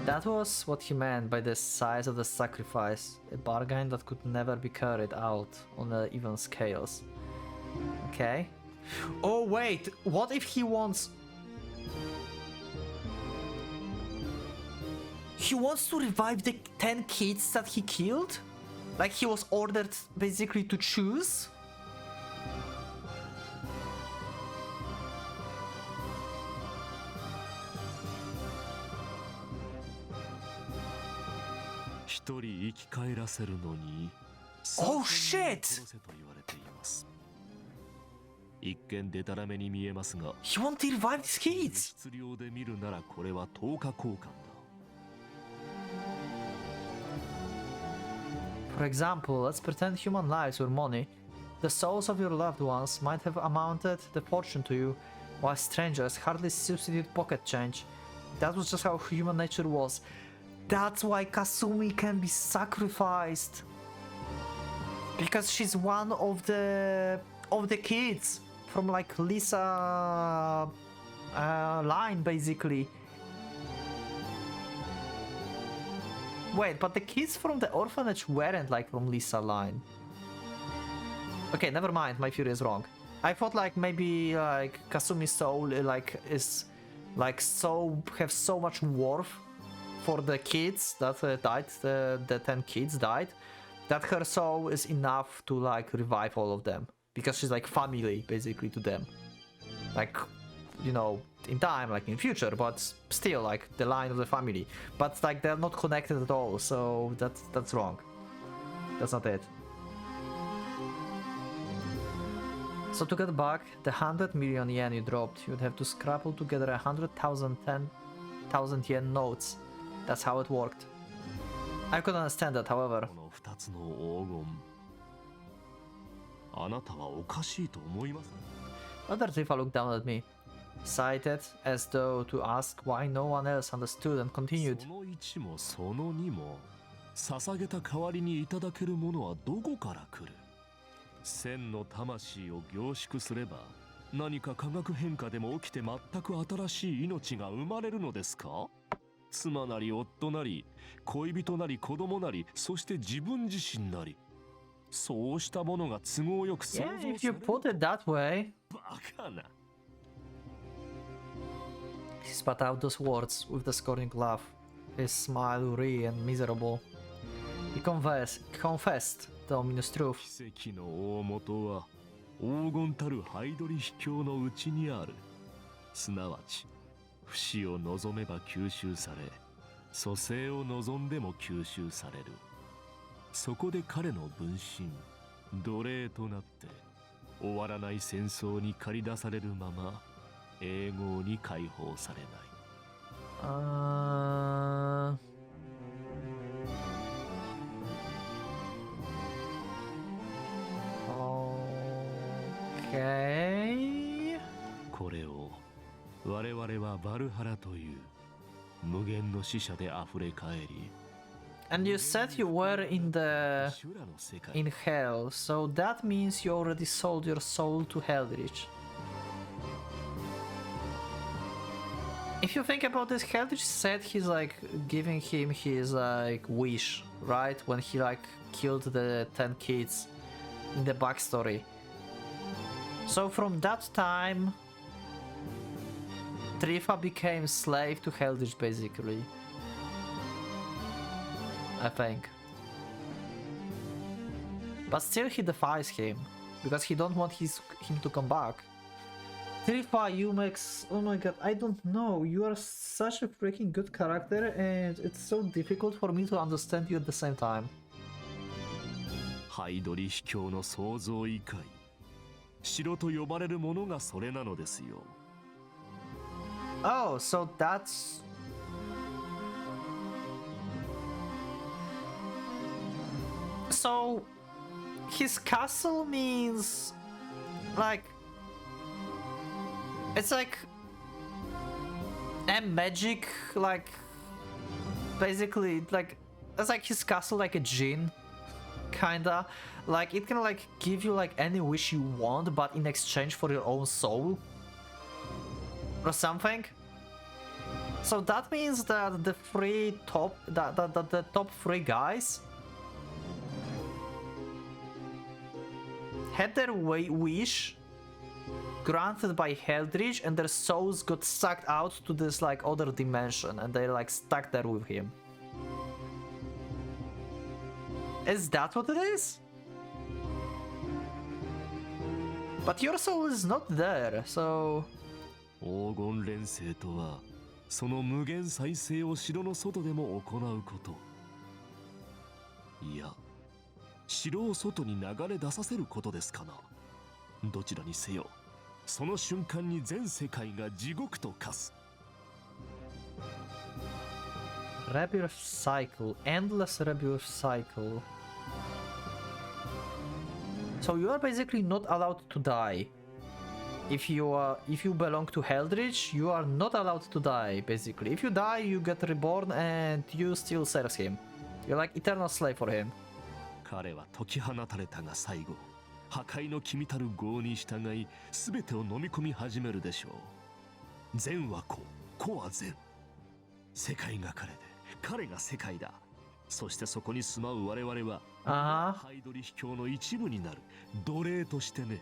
That was what he meant by the size of the sacrifice, a bargain that could never be carried out on even scales. Okay. Oh wait, what if he wants... He wants to revive the 10 kids that he killed? Like he was ordered basically to choose? Oh shit! He won't revive these kids! For example, let's pretend human lives were money. The souls of your loved ones might have amounted the fortune to you, while strangers hardly substitute pocket change. That was just how human nature was. That's why Kasumi can be sacrificed. Because she's one of the kids from like Lisa line basically. Wait, but the kids from the orphanage weren't like from Lisa line. Okay, never mind, my theory is wrong. I thought like maybe like Kasumi's soul like is like have so much worth for the kids that died, the 10 kids died, that her soul is enough to like revive all of them. because she's like family basically to them. Like, you know, in time, like in future, but still like the line of the family. But like they're not connected at all, so that's wrong. That's not it. So to get back the 100 million yen you dropped, you'd have to scrabble together 100,000 10,000 yen notes. That's how it worked. I could understand that, however. この2つの黄金、あなたはおかしいと思います。 Other Tifa looked down at me, sighed as though to ask why no one else understood, and continued. その1もその2も捧げた代わりにいただけるものはどこから来る？千の魂を凝縮すれば何か化学変化でも起きて全く新しい命が生まれるのですか？妻なり夫なり恋人なり子供なりそして自分自身なりそうしたものが都合よく想像 Yeah, され if you る put it that way. バカな He spat out those words with the scorning laugh, his smile wry and miserable. He confessed the ominous truth. 奇跡の大元は黄金たるハイドリ秘境のうちにある。すなわち不死を望めば吸収され蘇生を望んでも吸収される。そこで彼の分身奴隷となって終わらない戦争に駆り出されるまま永劫に解放されない。Okay. これを我々はバルハラという無限の死者であふれ返り And you said you were in the 修羅の世界 in hell, so that means you already sold your soul to Heldrich. If you think about this, Heldrich said he's like giving him his like wish, right? When he like killed the 10 kids in the backstory. So from that time, Trifa became slave to Heldrich basically. I think. But still he defies him, because he don't want him to come back. Trifa, you makes... Oh my god, I don't know. You are such a freaking good character, and it's so difficult for me to understand you at the same time. ハイドリ秘境の創造異界城と呼ばれるものがそれなのですよ。 Oh, so that's... So... His castle means... Like... It's like... A magic, like... Basically, like... It's like his castle like a djinn. Kinda. Like, it can like give you like any wish you want, but in exchange for your own soul. Or something. So that means that the the top three guys had their wish granted by Heldrich, and their souls got sucked out to this like other dimension, and they're like stuck there with him. Is that what it is? But your soul is not there, so... 黄金連星とはその無限再生を城の外でも行うこと。いや、城を外に流れ出させることですかな。どちらにせよ、その瞬間に全世界が地獄と化す。Rebirth cycle, endless rebirth cycle. So you are basically not allowed to die. If you belong to Heldrich, you are not allowed to die, basically. If you die, you get reborn and you still serve him. You're like eternal slave for him. 彼は解き放たれたが最後、破壊の君たる業に従い、全てを飲み込み始めるでしょう。善は子、子は善。世界が彼で、彼が世界だ。そしてそこに住まう我々は、ハイドリ秘境の一部になる。奴隷としてね。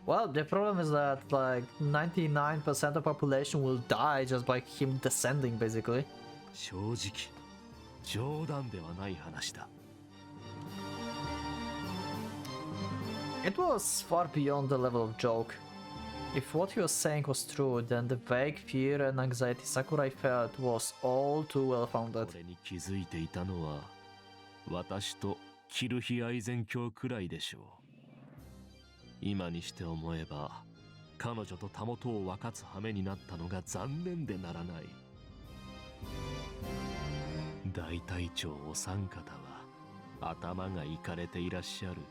Well, the problem is that like 99% of population will die just by him descending, basically. 正直、冗談ではない話だ。It was far beyond the level of joke. If what he was saying was true, then the vague fear and anxiety Sakurai felt was all too well founded. これに気づいていたのは私とキルヒ愛禅教くらいでしょう。今にして思えば彼女とたもとを分かつ羽目になったのが残念でならない。大隊長お三方は頭がいかれていらっしゃる。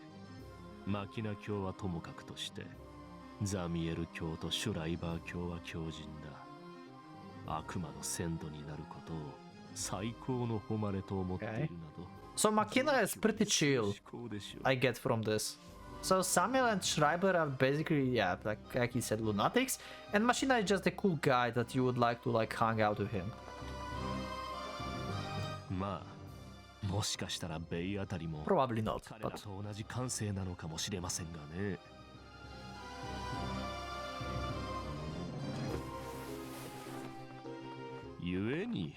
マキナ教はともかくとしてザミエル教とシュライバー教は強靭だ。悪魔の先祖になることを最高の誉れと思っているなど。So Makina is pretty chill, I get from this. So Samuel and Schreiber are basically, yeah, like he said, lunatics, and Machina is just a cool guy that you would like to like hang out with him. まあ、もしかしたらベイあたりも Probably not, 彼ら but と同じ感性なのかもしれませんがね。故に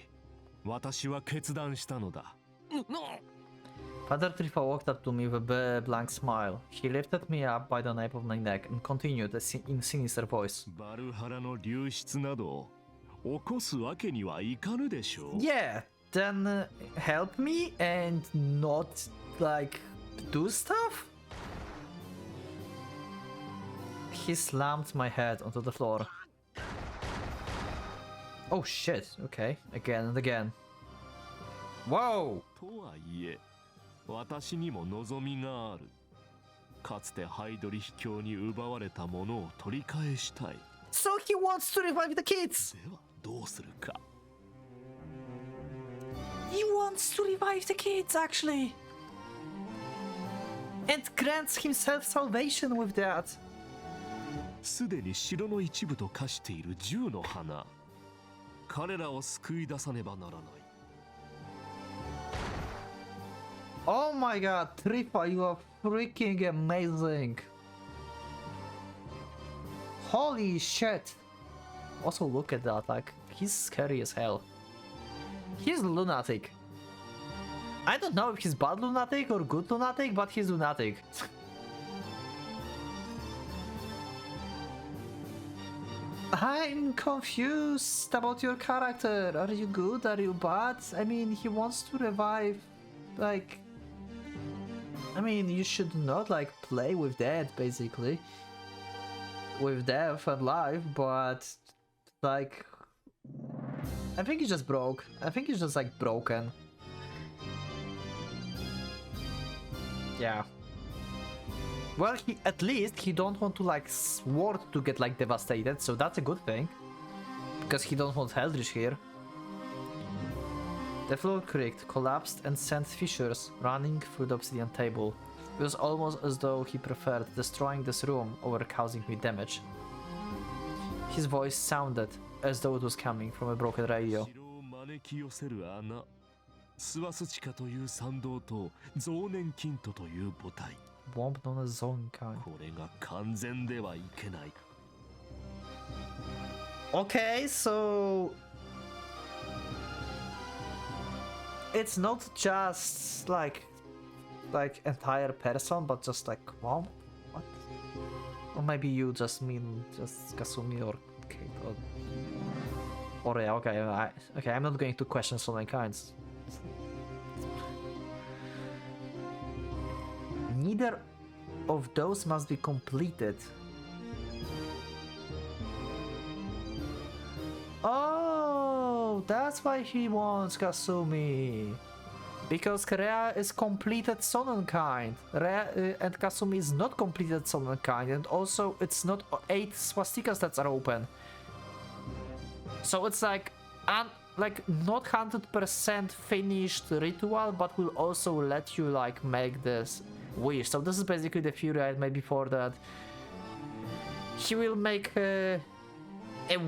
私は決断したのだ。Father Trifa walked up to me with a blank smile. He lifted me up by the nape of my neck and continued in sinister voice. バルハラの流出など起こすわけにはいかぬでしょう。Yeah, then help me and not like do stuff? He slammed my head onto the floor. Oh shit, okay, again and again. Whoa! とはいえ、私にも望みがある。かつてハイドリヒ教に奪われたものを取り返したい。So he wants to revive the kids! ではどうするか。He wants to revive the kids, actually! And grants himself salvation with that. すでに城の一部と化している10の花。彼らを救い出さねばならない。Oh my god, Tripa, you are freaking amazing! Holy shit! Also, look at that, like, he's scary as hell. He's lunatic. I don't know if he's bad lunatic or good lunatic, but he's lunatic. I'm confused about your character. Are you good? Are you bad? I mean, he wants to revive, like... I mean, you should not, like, play with that, basically. With death and life, but... Like... I think he's just broke. I think he's just, like, broken. Yeah. Well, at least he don't want to like Sword to get like devastated, so that's a good thing. Because he don't want Eldritch here. The floor creaked, collapsed and sent fissures running through the obsidian table. It was almost as though he preferred destroying this room over causing me damage. His voice sounded as though it was coming from a broken radio. 城を招き寄せる穴、スワスチカという参道と増年キントという母体。Womp known as Zonkai. これが完全ではいけない。Okay, so it's not just like entire person, but just like Womp. What? Or maybe you just mean just Kasumi or Kate or yeah. Okay, okay. I'm not going to question so many kinds. Neither of those must be completed. Oh, that's why he wants Kasumi. Because Rea is completed Sonnenkind. And Kasumi is not completed Sonnenkind. And also, it's not 8 swastikas that are open. So it's like not 100% finished ritual, but will also let you like make this wish. So this is basically the Fury I had made before that. He will make a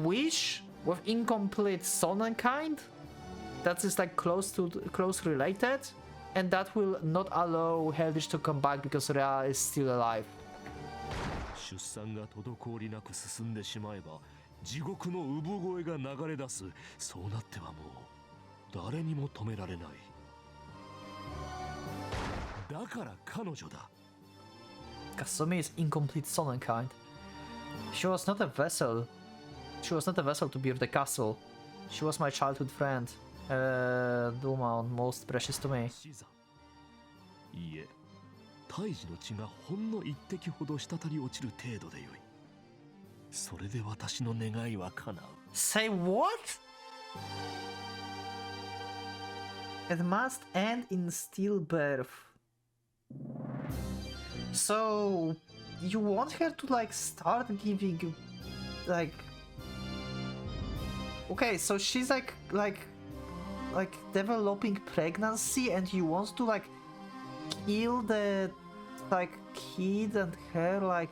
wish with incomplete Sonnenkind that is like close related, and that will not allow Eldritch to come back because Rea is still alive. 出産が滞りなく進んでしまえば地獄の産声が流れ出す。そうなってはもう誰にも止められない。だから彼女だ。Kasumi is incomplete Sonnenkind. She was not a vessel. She was not a vessel to build the castle. She was my childhood friend. Woman most precious to me. 死座いいえ胎児の血がほんの一滴ほど滴り落ちる程度でよいそれで私の願いは叶う Say what? It must end in stillbirth. So you want her to like start giving like okay, so she's like developing pregnancy and you want to like kill the like kid and her like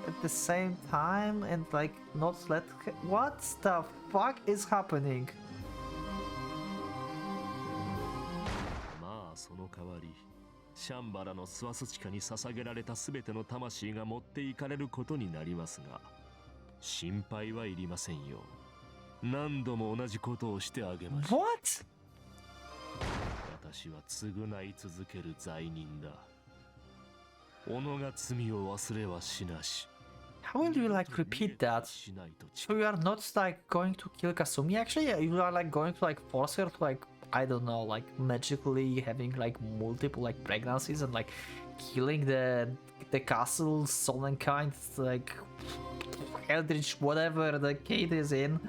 at the same time and like not let her... What the fuck is happening? まあその代わりシャンバラのスワスチカに捧げられた全ての魂が持っていかれることになりますが心配はいりませんよ何度も同じことをしてあげましょう What? 私は償い続ける罪人だ己が罪を忘れはしなし How will you like repeat that? しないと So you are not like going to kill Kasumi actually? You are like going to like force her to like I don't know like magically having like multiple like pregnancies and like killing the castle Sonnenkind like Eldritch whatever the kid is in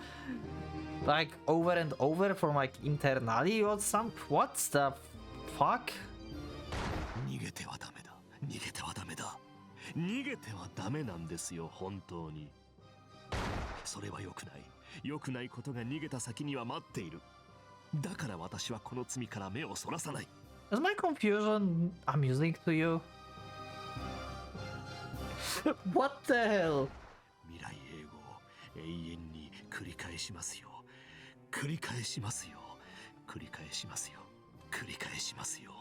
like over and over from like internally or some what the fuck? 逃げてはダメだ逃げてはダメだ逃げてはダメなんですよ本当にそれは良くない良くないことが逃げた先には待っているだから私はこの罪から目をそらさない Is my confusion amusing to you? What the hell? 未来永劫永遠に繰り返しますよ繰り返しますよ繰り返しますよ繰り返しますよ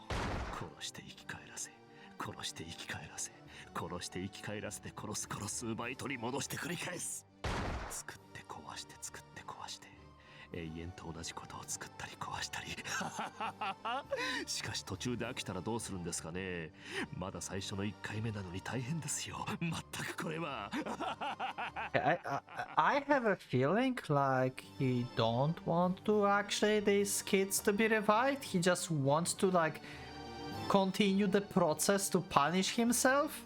殺して生き返らせ殺して生き返らせ殺して生き返らせて殺す奪い取り戻して繰り返す作って壊して作って壊して永遠と同じことを作ったり壊したりしかし途中で飽きたらどうするんですかねまだ最初の1回目なのに大変ですよ全くこれはI have a feeling like he don't want to actually these kids to be revived. He just wants to like continue the process to punish himself.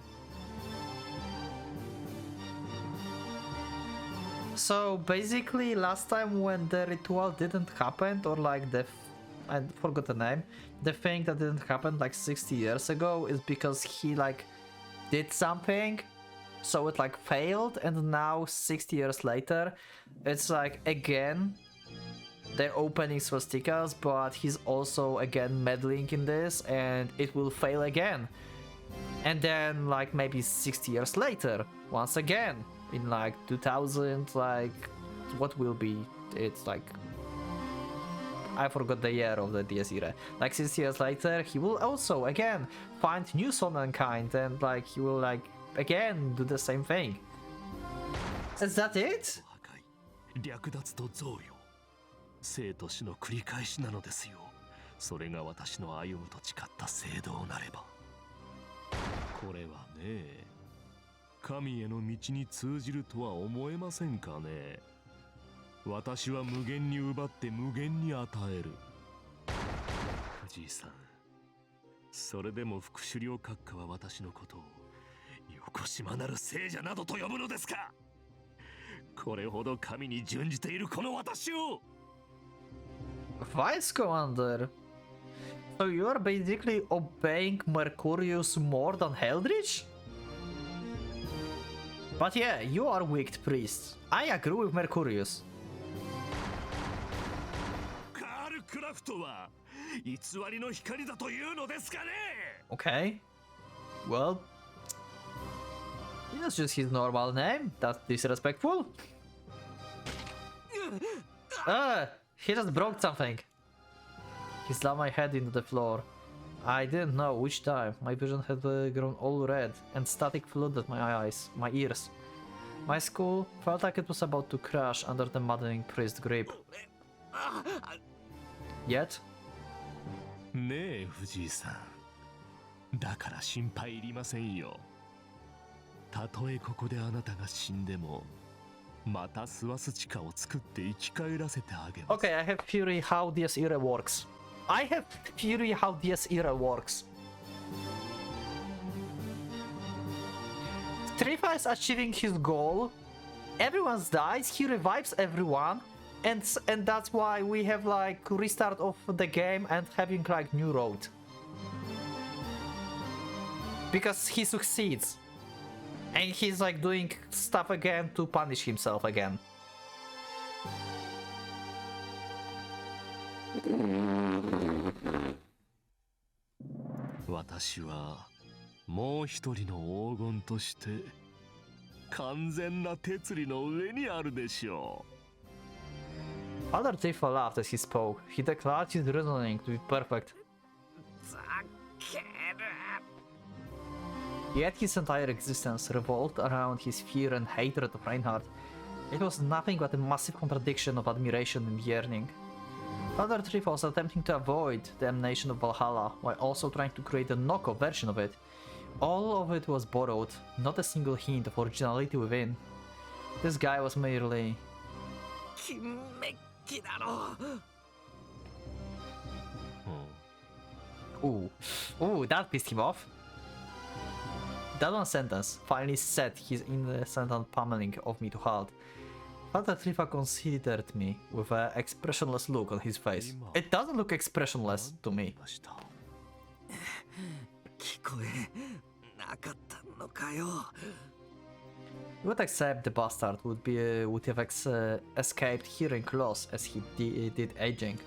So basically last time when the ritual didn't happen or like I forgot the name, the thing that didn't happen like 60 years ago is because he like did something so it like failed and now 60 years later it's like again they're opening swastikas but he's also again meddling in this and it will fail again and then like maybe 60 years later once again in like 2000 like what will be it's like I forgot the year of the DS era. Like 60 years later he will also again find new Sonnenkind and like he will like again do the same thing. Is that it? 破壊略奪と贈与生と死の繰り返しなのですよそれが私の歩むと誓った聖道なればこれはね神への道に通じるとは思えませんかね私は無限に奪って無限に与える藤井さんそれでも副首領閣下は私のことをよこしまなる聖者などと呼ぶのですかこれほど神に準じているこの私を Vice Commander. So you are basically obeying Mercurius more than Heldrich? But yeah, you are wicked priest. I agree with Mercurius. カール・クラフトは偽りの光だというのですかね Okay. Well, that's just his normal name. That's disrespectful. He just broke something. He slammed my head into the floor. I didn't know which time. My vision had grown all red, and static flooded my eyes, my ears. My skull felt like it was about to crash under the maddening priest's grip. Yet, ねえ藤井さんだから心配いりませんよたとえここであなたが死んでもまたスワスチカを作って生き返らせてあげます。 Okay, I have theory how this era works. I have theory how this era works. Trifa is achieving his goal. Everyone dies. He revives everyone, and that's why we have like restart of the game and having like new road. Because he succeeds, and he's like doing stuff again to punish himself again. 私はもう一人の黄金として完全な鉄理の上にあるでしょう。 Other Tifa laughed as he spoke. He declared his reasoning to be perfect. ざける。 Yet his entire existence revolved around his fear and hatred of Reinhardt. It was nothing but a massive contradiction of admiration and yearning. Other Tifa was attempting to avoid the emanation of Valhalla while also trying to create a knockoff version of it. All of it was borrowed, not a single hint of originality within. This guy was merely... 金メッキだろ。 Ooh, that pissed him off. That one sentence finally set his incessant pummeling of me to halt. Father Trifa considered me with an expressionless look on his face. It doesn't look expressionless to me. 聞こえなかったのかよ。 You would accept the bastard would have escaped hearing loss as he did aging.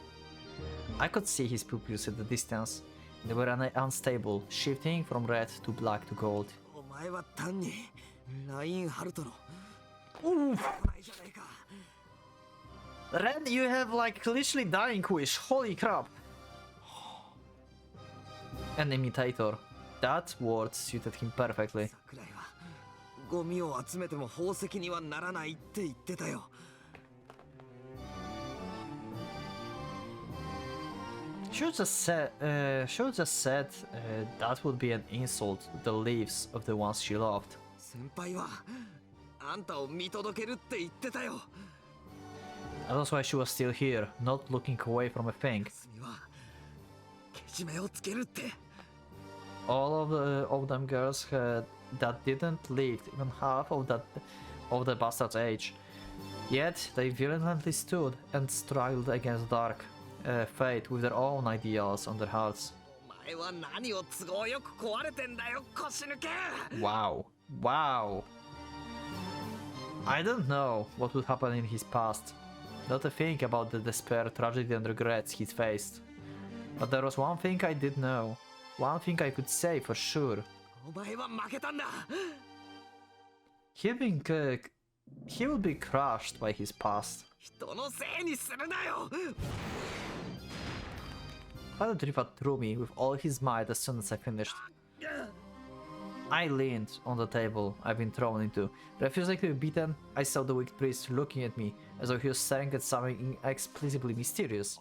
I could see his pupils at the distance. They were unstable, shifting from red to black to gold. お前は単にラインハルトのないじゃないか。 Ren, you have like literally dying wish. Holy crap! An imitator. That word suited him perfectly. 桜井はゴミを集めても宝石にはならないって言ってたよ。 Should just said that would be an insult to the lives of the ones she loved. 先輩はあんたを見届けるって言ってたよ。 And that's why she was still here, not looking away from a thing. 霞はけじめをつけるって。 All of them girls that didn't live even half of the bastard's age. Yet they violently stood and struggled against dark fate with their own ideals on their hearts. お前は何を都合よく壊れてんだよ、腰抜け。 Wow. I don't know what would happen in his past. Not to think about the despair, tragedy and regrets he's faced. But there was one thing I did know. One thing I could say for sure. お前は負けたんだ。 He would be crushed by his past. 人のせいにするなよ。 Father Trifa threw me with all his might as soon as I finished. I leaned on the table I've been thrown into. Refusing to be beaten, I saw the wicked priest looking at me as though he was staring at something inexplicably mysterious.